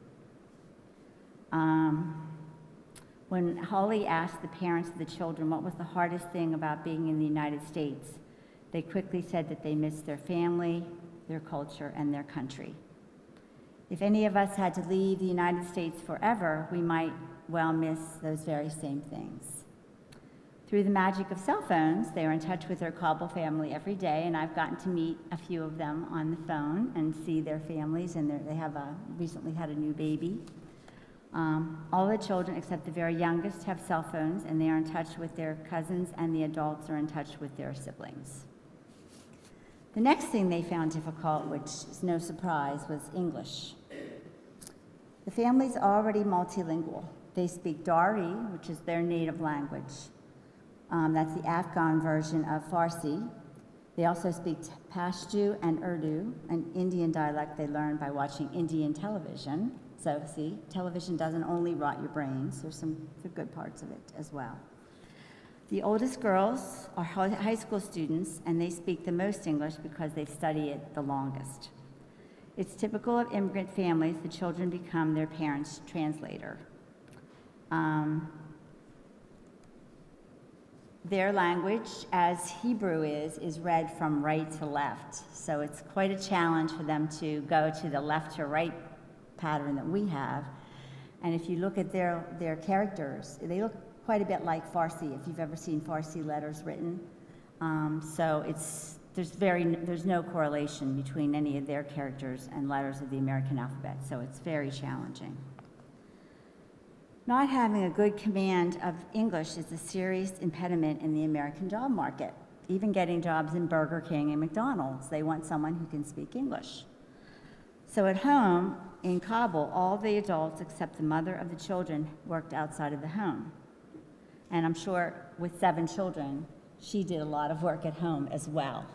Speaker 9: When Holly asked the parents of the children what was the hardest thing about being in the United States, they quickly said that they missed their family, their culture, and their country. If any of us had to leave the United States forever, we might well miss those very same things. Through the magic of cell phones, they are in touch with their Kabul family every day, and I've gotten to meet a few of them on the phone and see their families, and they have recently had a new baby. All the children, except the very youngest, have cell phones, and they are in touch with their cousins, and the adults are in touch with their siblings. The next thing they found difficult, which is no surprise, was English. The family's already multilingual. They speak Dari, which is their native language. That's the Afghan version of Farsi. They also speak Pashto and Urdu, an Indian dialect they learned by watching Indian television. So see, television doesn't only rot your brains, there's some good parts of it as well. The oldest girls are high school students, and they speak the most English because they've studied it the longest. It's typical of immigrant families, the children become their parents' translator. Their language, as Hebrew is read from right to left. So it's quite a challenge for them to go to the left to right pattern that we have. And if you look at their characters, they look quite a bit like Farsi, if you've ever seen Farsi letters written. So there's no correlation between any of their characters and letters of the American alphabet, so it's very challenging. Not having a good command of English is a serious impediment in the American job market. Even getting jobs in Burger King and McDonald's, they want someone who can speak English. So at home, in Kabul, all the adults except the mother of the children worked outside of the home. And I'm sure with 7 children, she did a lot of work at home as well.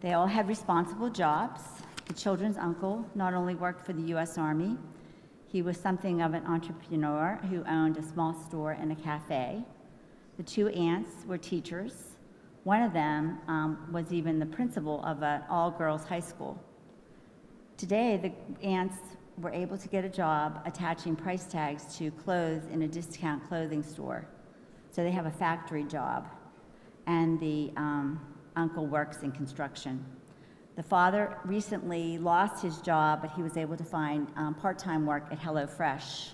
Speaker 9: They all had responsible jobs. The children's uncle not only worked for the U.S. Army, he was something of an entrepreneur who owned a small store and a cafe. The two aunts were teachers. One of them was even the principal of an all-girls high school. Today, the aunts were able to get a job attaching price tags to clothes in a discount clothing store. So they have a factory job. And the uncle works in construction. The father recently lost his job, but he was able to find part-time work at HelloFresh.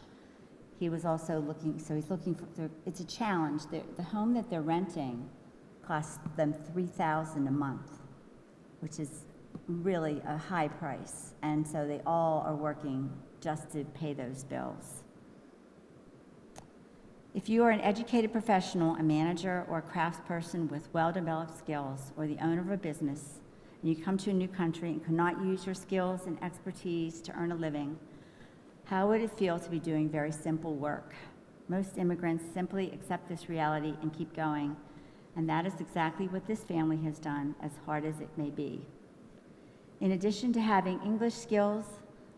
Speaker 9: He was also looking, so he's looking for, it's a challenge. The home that they're renting costs them $3,000 a month, which is really a high price. And so they all are working just to pay those bills. If you are an educated professional, a manager, or a craftsperson with well-developed skills, or the owner of a business, and you come to a new country and cannot use your skills and expertise to earn a living, how would it feel to be doing very simple work? Most immigrants simply accept this reality and keep going, and that is exactly what this family has done, as hard as it may be. In addition to having English skills,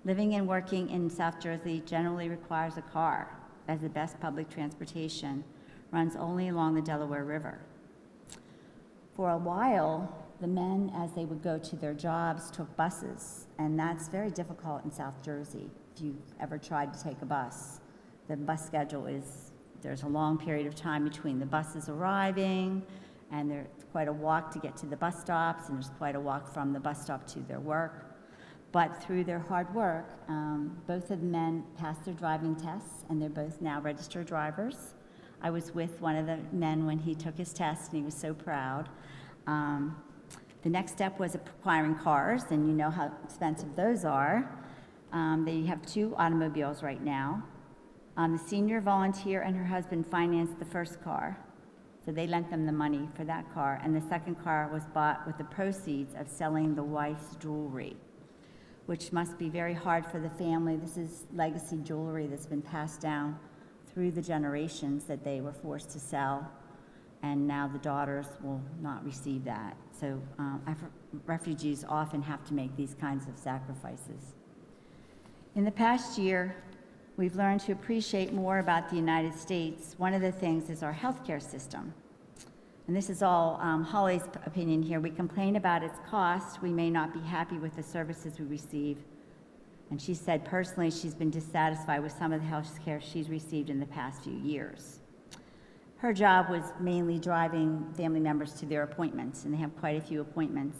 Speaker 9: living and working in South Jersey generally requires a car, as the best public transportation runs only along the Delaware River. For a while, the men, as they would go to their jobs, took buses, and that's very difficult in South Jersey. If you've ever tried to take a bus, the bus schedule is, there's a long period of time between the buses arriving, and there's quite a walk to get to the bus stops, and there's quite a walk from the bus stop to their work. But through their hard work, both of the men passed their driving tests, and they're both now registered drivers. I was with one of the men when he took his test, and he was so proud. The next step was acquiring cars, and you know how expensive those are. They have 2 automobiles right now. The senior volunteer and her husband financed the first car, so they lent them the money for that car, and the second car was bought with the proceeds of selling the wife's jewelry, which must be very hard for the family. This is legacy jewelry that's been passed down through the generations that they were forced to sell, and now the daughters will not receive that. So refugees often have to make these kinds of sacrifices. In the past year, we've learned to appreciate more about the United States. One of the things is our healthcare system. And this is all Holly's opinion here. We complain about its cost. We may not be happy with the services we receive. And she said personally she's been dissatisfied with some of the health care she's received in the past few years. Her job was mainly driving family members to their appointments, and they have quite a few appointments,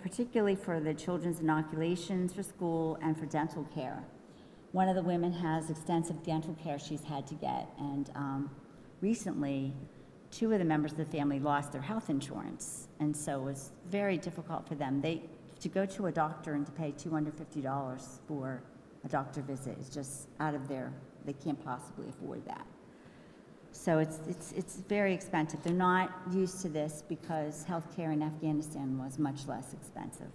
Speaker 9: particularly for the children's inoculations for school and for dental care. One of the women has extensive dental care she's had to get, and recently, 2 of the members of the family lost their health insurance, and so it was very difficult for them. To go to a doctor and to pay $250 for a doctor visit is just out of they can't possibly afford that. So it's very expensive. They're not used to this because healthcare in Afghanistan was much less expensive.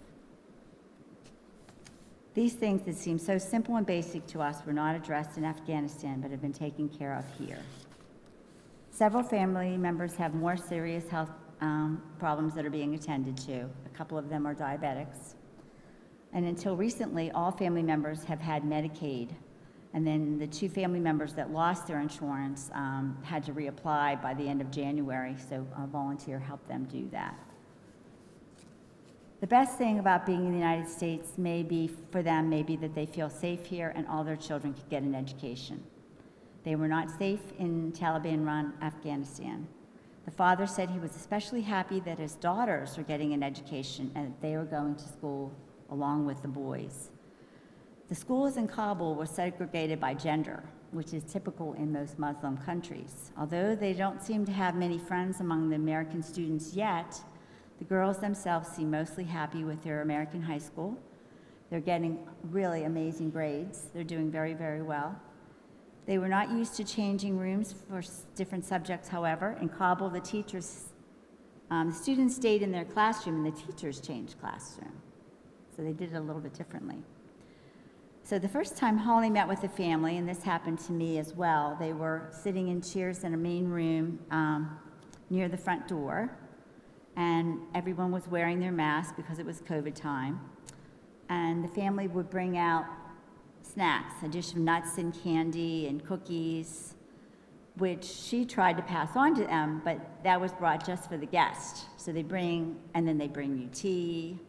Speaker 9: These things that seem so simple and basic to us were not addressed in Afghanistan but have been taken care of here. Several family members have more serious health problems that are being attended to. A couple of them are diabetics. And until recently, all family members have had Medicaid. And then the 2 family members that lost their insurance had to reapply by the end of January, so a volunteer helped them do that. The best thing about being in the United States may be that they feel safe here and all their children could get an education. They were not safe in Taliban-run Afghanistan. The father said he was especially happy that his daughters were getting an education and that they were going to school along with the boys. The schools in Kabul were segregated by gender, which is typical in most Muslim countries. Although they don't seem to have many friends among the American students yet, the girls themselves seem mostly happy with their American high school. They're getting really amazing grades. They're doing very, very well. They were not used to changing rooms for different subjects, however. In Kabul, the students stayed in their classroom and the teachers changed classroom. So they did it a little bit differently. So the first time Holly met with the family, and this happened to me as well, they were sitting in chairs in a main room near the front door, and everyone was wearing their masks because it was COVID time. And the family would bring out snacks, a dish of nuts and candy and cookies. which she tried to pass on to them, but that was brought just for the guest. So they bring, and then they bring you tea,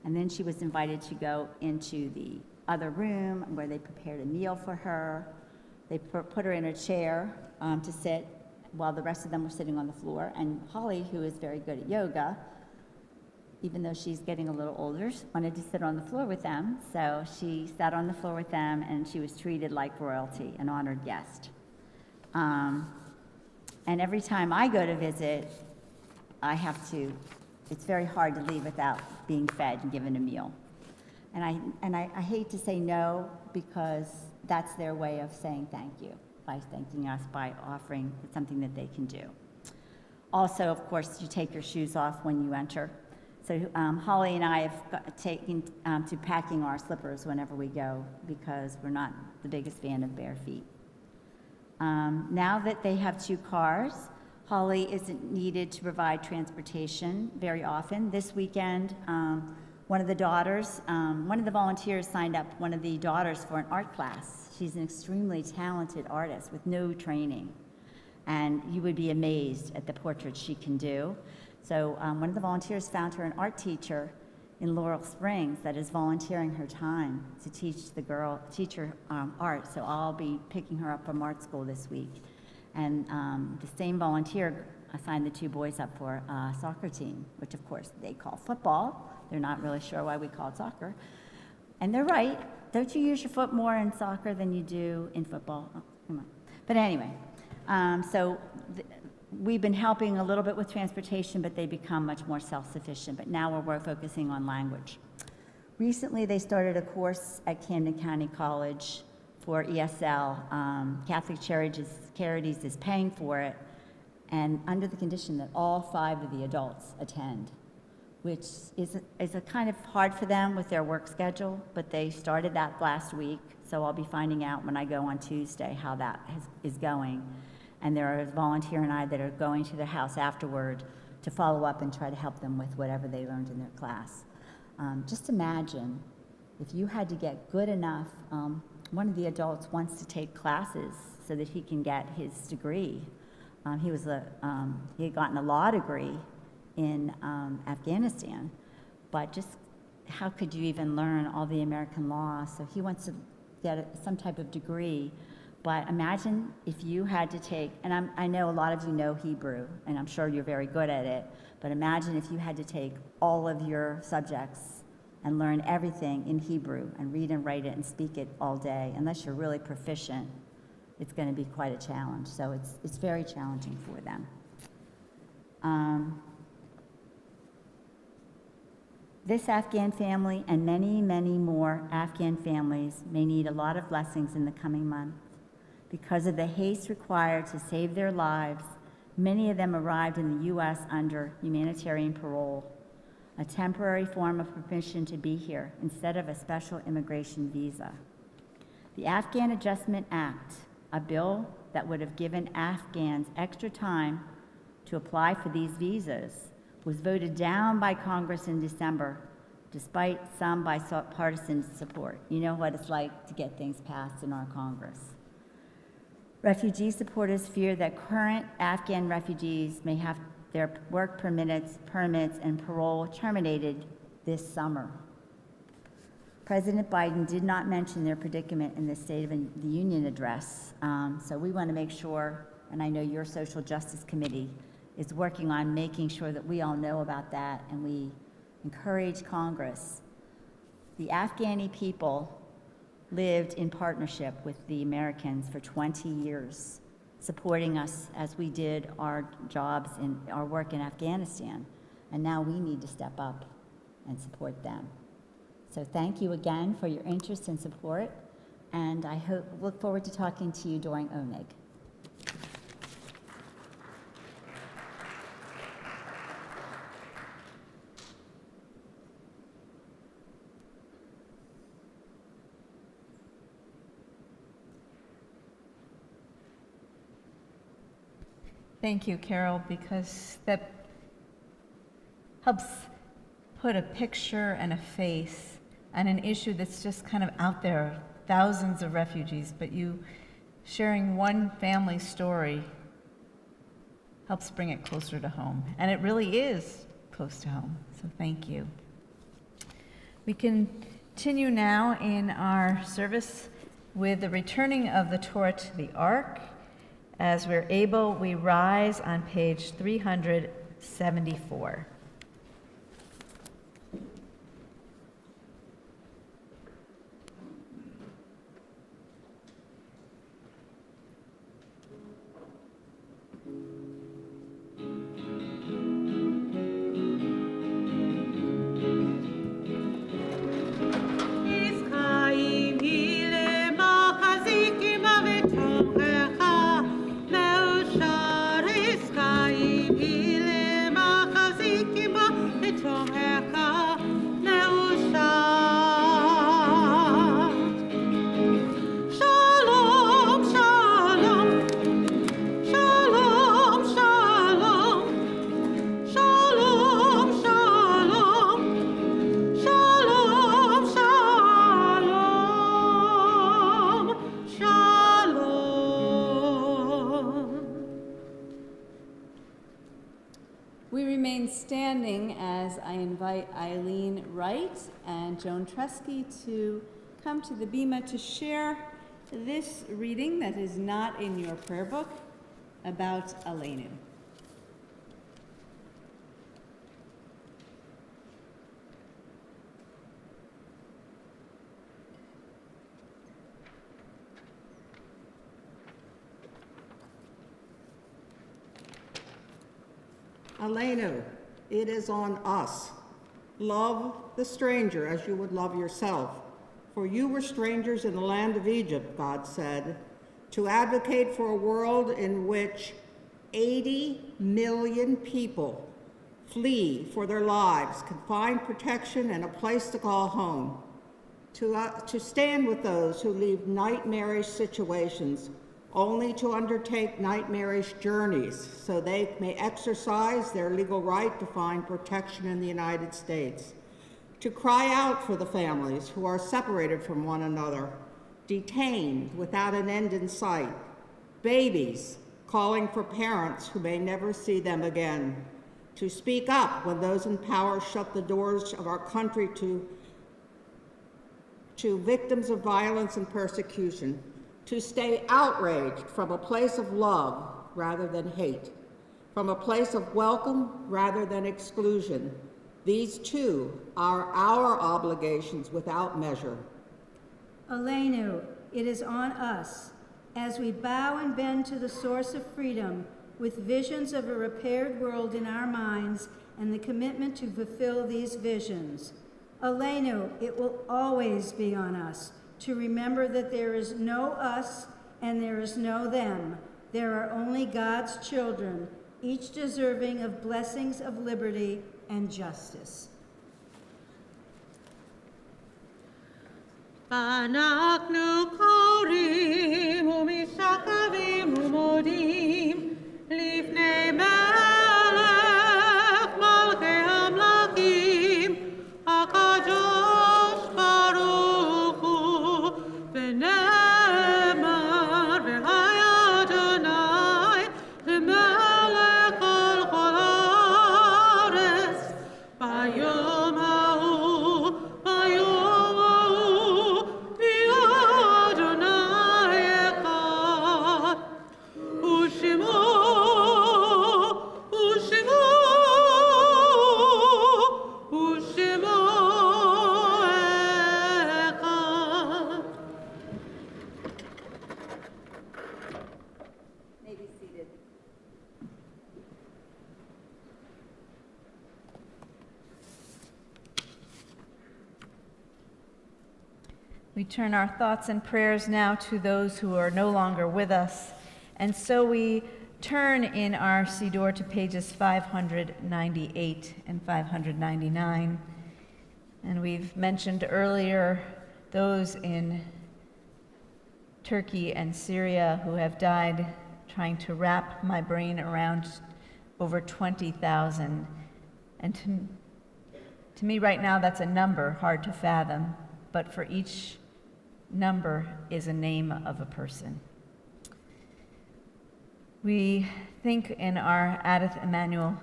Speaker 9: and then she was invited to go into the other room where they prepared a meal for her. They put her in a chair to sit while the rest of them were sitting on the floor. And Holly, who is very good at yoga, even though she's getting a little older, wanted to sit on the floor with them. So she sat on the floor with them, and she was treated like royalty, an honored guest. And every time I go to visit, it's very hard to leave without being fed and given a meal. And I hate to say no, because that's their way of saying thank you, by thanking us, by offering something that they can do. Also, of course, you take your shoes off when you enter. So Holly and I have taken to packing our slippers whenever we go, because we're not the biggest fan of bare feet. Now that they have 2 cars, Holly isn't needed to provide transportation very often. This weekend, one of the volunteers signed up one of the daughters for an art class. She's an extremely talented artist with no training, and you would be amazed at the portraits she can do. So one of the volunteers found her an art teacher in Laurel Springs that is volunteering her time to teach her art. So I'll be picking her up from art school this week. And the same volunteer assigned the 2 boys up for a soccer team, which of course they call football. They're not really sure why we call it soccer. And they're right. Don't you use your foot more in soccer than you do in football? Oh, come on. But anyway, we've been helping a little bit with transportation, but they become much more self-sufficient. But now we're focusing on language. Recently, they started a course at Camden County College for ESL. Catholic Charities is paying for it, and under the condition that all 5 of the adults attend, which is a kind of hard for them with their work schedule, but they started that last week, so I'll be finding out when I go on Tuesday how that is going. And there are a volunteer and I that are going to their house afterward to follow up and try to help them with whatever they learned in their class. Just imagine if you had to get good enough. One of the adults wants to take classes so that he can get his degree. He had gotten a law degree in Afghanistan, but just how could you even learn all the American law? So he wants to get some type of degree. But imagine if you had to take, and I know a lot of you know Hebrew, and I'm sure you're very good at it, but imagine if you had to take all of your subjects and learn everything in Hebrew and read and write it and speak it all day. Unless you're really proficient, it's going to be quite a challenge. So it's very challenging for them. This Afghan family and many, many more Afghan families may need a lot of blessings in the coming months. Because of the haste required to save their lives, many of them arrived in the U.S. under humanitarian parole, a temporary form of permission to be here instead of a special immigration visa. The Afghan Adjustment Act, a bill that would have given Afghans extra time to apply for these visas, was voted down by Congress in December, despite some bipartisan support. You know what it's like to get things passed in our Congress. Refugee supporters fear that current Afghan refugees may have their work permits, and parole terminated this summer. President Biden did not mention their predicament in the State of the Union address, so we want to make sure, and I know your Social Justice Committee is working on making sure that we all know about that, and we encourage Congress. The Afghani people lived in partnership with the Americans for 20 years, supporting us as we did our jobs in our work in Afghanistan. And now we need to step up and support them. So thank you again for your interest and support, and I look forward to talking to you during ONEG.
Speaker 1: Thank you, Carol, because that helps put a picture and a face on an issue that's just kind of out there, thousands of refugees, but you sharing one family's story helps bring it closer to home. And it really is close to home, so thank you. We continue now in our service with the returning of the Torah to the Ark. As we're able, we rise on page 374. We remain standing as I invite Eileen Wright and Joan Tresky to come to the bima to share this reading that is not in your prayer book about Aleinu.
Speaker 10: Aleinu, it is on us. Love the stranger as you would love yourself. For you were strangers in the land of Egypt, God said, to advocate for a world in which 80 million people flee for their lives, can find protection and a place to call home. To stand with those who leave nightmarish situations only to undertake nightmarish journeys so they may exercise their legal right to find protection in the United States. To cry out for the families who are separated from one another, detained without an end in sight, babies calling for parents who may never see them again. To speak up when those in power shut the doors of our country to victims of violence and persecution. To stay outraged from a place of love rather than hate, from a place of welcome rather than exclusion. These too are our obligations without measure.
Speaker 11: Aleinu, it is on us, as we bow and bend to the source of freedom, with visions of a repaired world in our minds and the commitment to fulfill these visions. Aleinu, it will always be on us, to remember that there is no us and there is no them. There are only God's children, each deserving of blessings of liberty and justice.
Speaker 2: Banaknu korim umishakavim umodim lifnei melech malchei hamlachim hakadosh baruch hu v'nemar v'hayadonai v'melech kol haaretz bayom ha'u bayom ha'u v'Adonai echad u'shemo u'shemo u'shemo echad.
Speaker 1: May be seated. We turn our thoughts and prayers now to those who are no longer with us, and so we turn in our Siddur to pages 598 and 599. And we've mentioned earlier those in Turkey and Syria who have died, trying to wrap my brain around over 20,000. And to me right now, that's a number hard to fathom, but for each number is a name of a person. We think in our Adith Emmanuel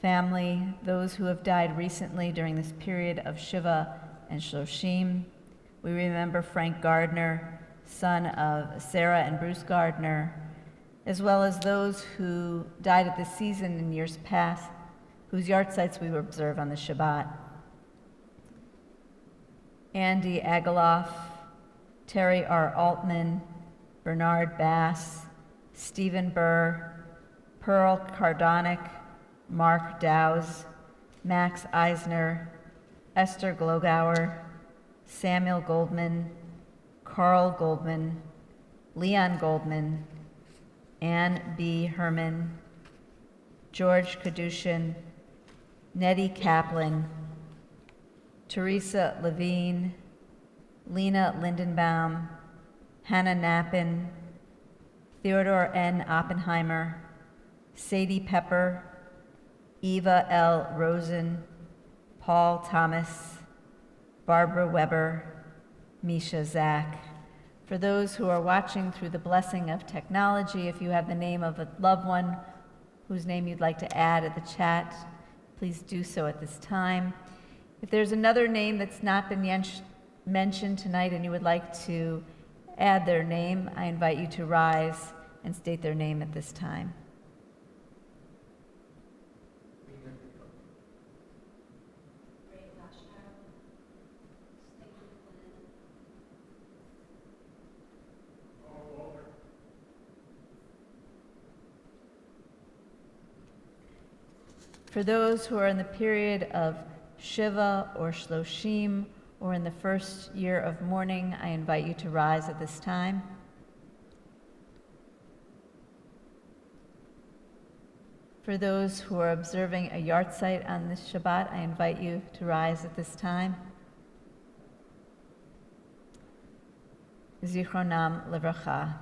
Speaker 1: family, those who have died recently during this period of Shiva and Shloshim. We remember Frank Gardner, son of Sarah and Bruce Gardner, as well as those who died at this season in years past, whose yahrzeits we observe on the Shabbat. Andy Agaloff, Terry R. Altman, Bernard Bass, Stephen Burr, Pearl Cardonic, Mark Dowse, Max Eisner, Esther Glogauer, Samuel Goldman, Carl Goldman, Leon Goldman, Ann B. Herman, George Kadushin, Nettie Kaplan, Teresa Levine, Lena Lindenbaum, Hannah Knappen, Theodore N. Oppenheimer, Sadie Pepper, Eva L. Rosen, Paul Thomas, Barbara Weber, Misha Zach. For those who are watching through the blessing of technology, if you have the name of a loved one whose name you'd like to add at the chat, please do so at this time. If there's another name that's not been mentioned tonight and you would like to add their name, I invite you to rise and state their name at this time. For those who are in the period of Shiva or Shloshim, or in the first year of mourning, I invite you to rise at this time. For those who are observing a yahrzeit on this Shabbat, I invite you to rise at this time. Zichronam Livracha.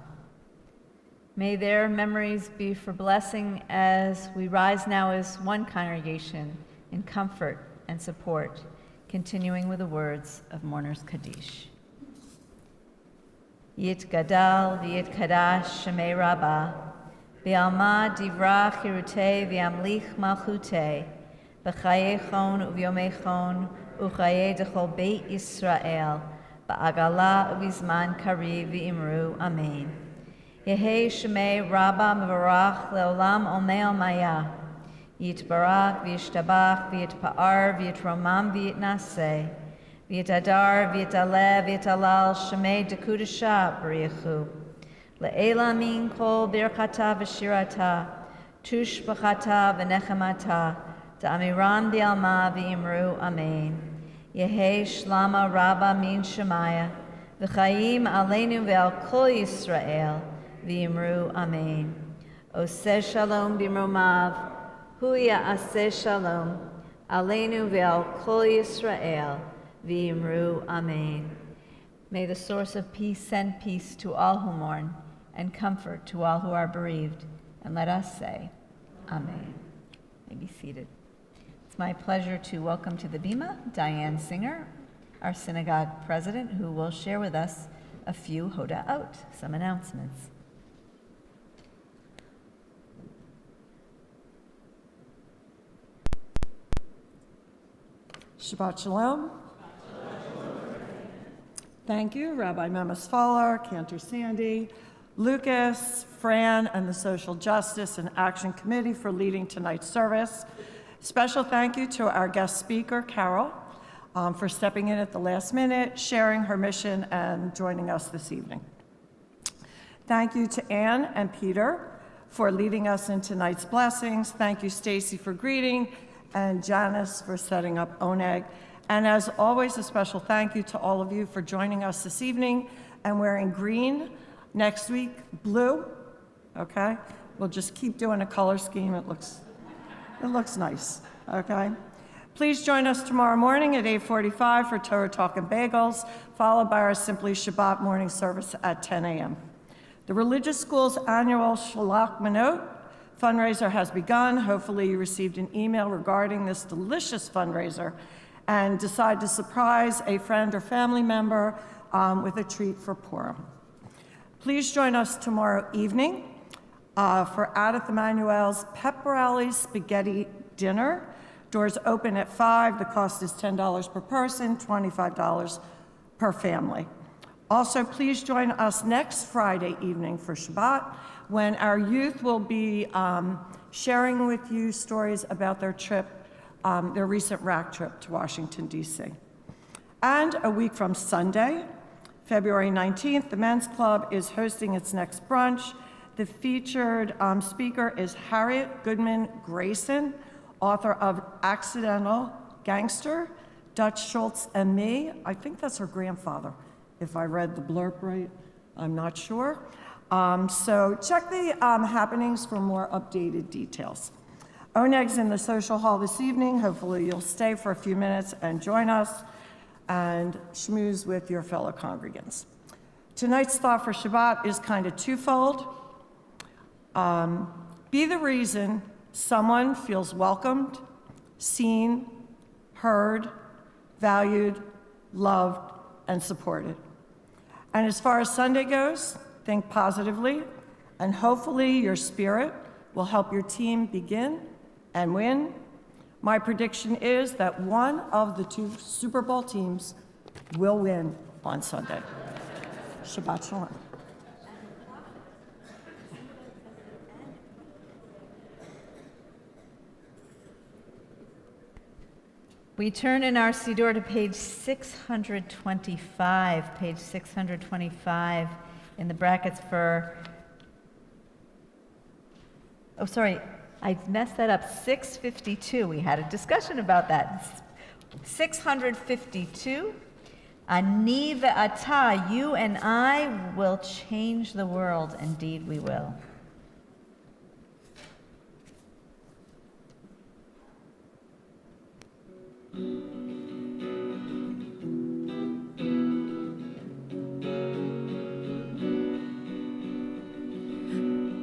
Speaker 1: May their memories be for blessing as we rise now as one congregation in comfort and support, continuing with the words of Mourner's Kaddish. Yit Gadal v'yit Kadash Shemei Rabbah, v'alma divra chirutei v'amlich malchutei, b'chayei uvyomei uchayei dechol beit Yisrael, ba'agala uvizman kariv v'imru amen. Yehei Shemei Rabbah mevarach leolam omei omaya, Yitbarak v'yishtabach v'yitpa'ar v'yitromam v'yitnaseh, v'yitadar v'yitaleh v'yitalal Shemei dekudasha b'riyachu. Le'ela min kol birchata v'shirata, tush b'chata v'nechemata, da'amiram v'alma v'imru amen. Yehei shlama Rabbah min Shemaya, v'chayim aleinu v'al kol Yisrael, v'imru amen. Oseh shalom b'mromav, Huya aseh shalom, aleinu ve'al kol Yisrael, v'imru amen. May the source of peace send peace to all who mourn, and comfort to all who are bereaved. And let us say, amen. You may be seated. It's my pleasure to welcome to the Bima Diane Singer, our synagogue president, who will share with us a few hoda'ot, some announcements.
Speaker 12: Shabbat Shalom. Thank you, Rabbi Memes Fowler, Cantor Sandy, Lucas, Fran, and the Social Justice and Action Committee for leading tonight's service. Special thank you to our guest speaker, Carol, for stepping in at the last minute, sharing her mission, and joining us this evening. Thank you to Anne and Peter for leading us in tonight's blessings. Thank you, Stacy, for greeting, and Janice for setting up Oneg. And as always, a special thank you to all of you for joining us this evening and wearing green. Next week, blue, okay? We'll just keep doing a color scheme. It looks nice, okay? Please join us tomorrow morning at 8:45 for Torah Talk and Bagels, followed by our Simply Shabbat morning service at 10 a.m. The Religious School's annual Shalach Manot fundraiser has begun. Hopefully you received an email regarding this delicious fundraiser and decide to surprise a friend or family member with a treat for Purim. Please join us tomorrow evening for Adith Emanuel's Pep Rally Spaghetti Dinner. Doors open at 5. The cost is $10 per person, $25 per family. Also, please join us next Friday evening for Shabbat, when our youth will be sharing with you stories about their trip, their recent RAC trip to Washington, D.C. And a week from Sunday, February 19th, the Men's Club is hosting its next brunch. The featured speaker is Harriet Goodman Grayson, author of Accidental Gangster, Dutch Schultz and Me. I think that's her grandfather, if I read the blurb right. I'm not sure. So check the happenings for more updated details. Oneg's in the social hall this evening. Hopefully you'll stay for a few minutes and join us and schmooze with your fellow congregants. Tonight's thought for Shabbat is kind of twofold. Be the reason someone feels welcomed, seen, heard, valued, loved, and supported. And as far as Sunday goes, think positively, and hopefully your spirit will help your team begin and win. My prediction is that one of the 2 Super Bowl teams will win on Sunday. Shabbat Shalom.
Speaker 1: We turn in our Siddur to page 625, page 625 in the brackets for, oh, sorry, I messed that up, 652. We had a discussion about that. 652, Ani ve'ata, you and I will change the world. Indeed, we will.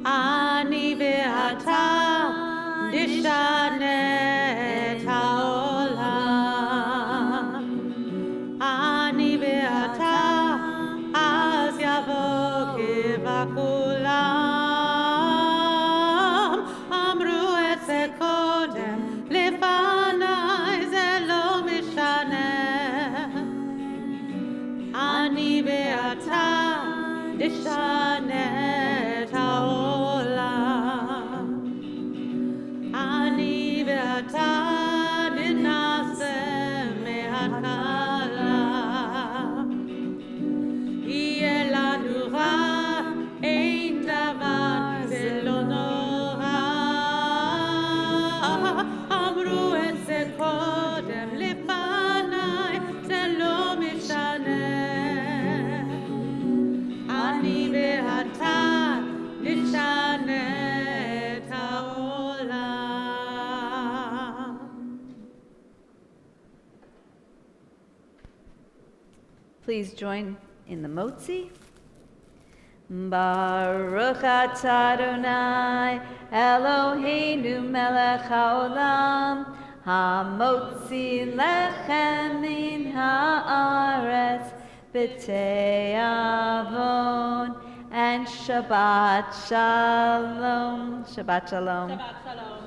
Speaker 2: אני ואתה נשנה את העולם. אני ואתה אז יבוא כבכולם. אמרו את זה קודם לפניי, זה לא משנה. אני ואתה נשנה את העולם. אני ואתה ננסה מההתחלה. יהיה לנו רע, אין דבר, זה לא נורא. אמרו את זה קודם לפניי, זה לא משנה. אני ואתה נשנה את העולם.
Speaker 1: Please join in the Motzi. Baruch atah Adonai Eloheinu melech haolam hamotzi lechem min haaretz b'te'avon, and Shabbat Shalom. Shabbat Shalom.
Speaker 2: Shabbat Shalom.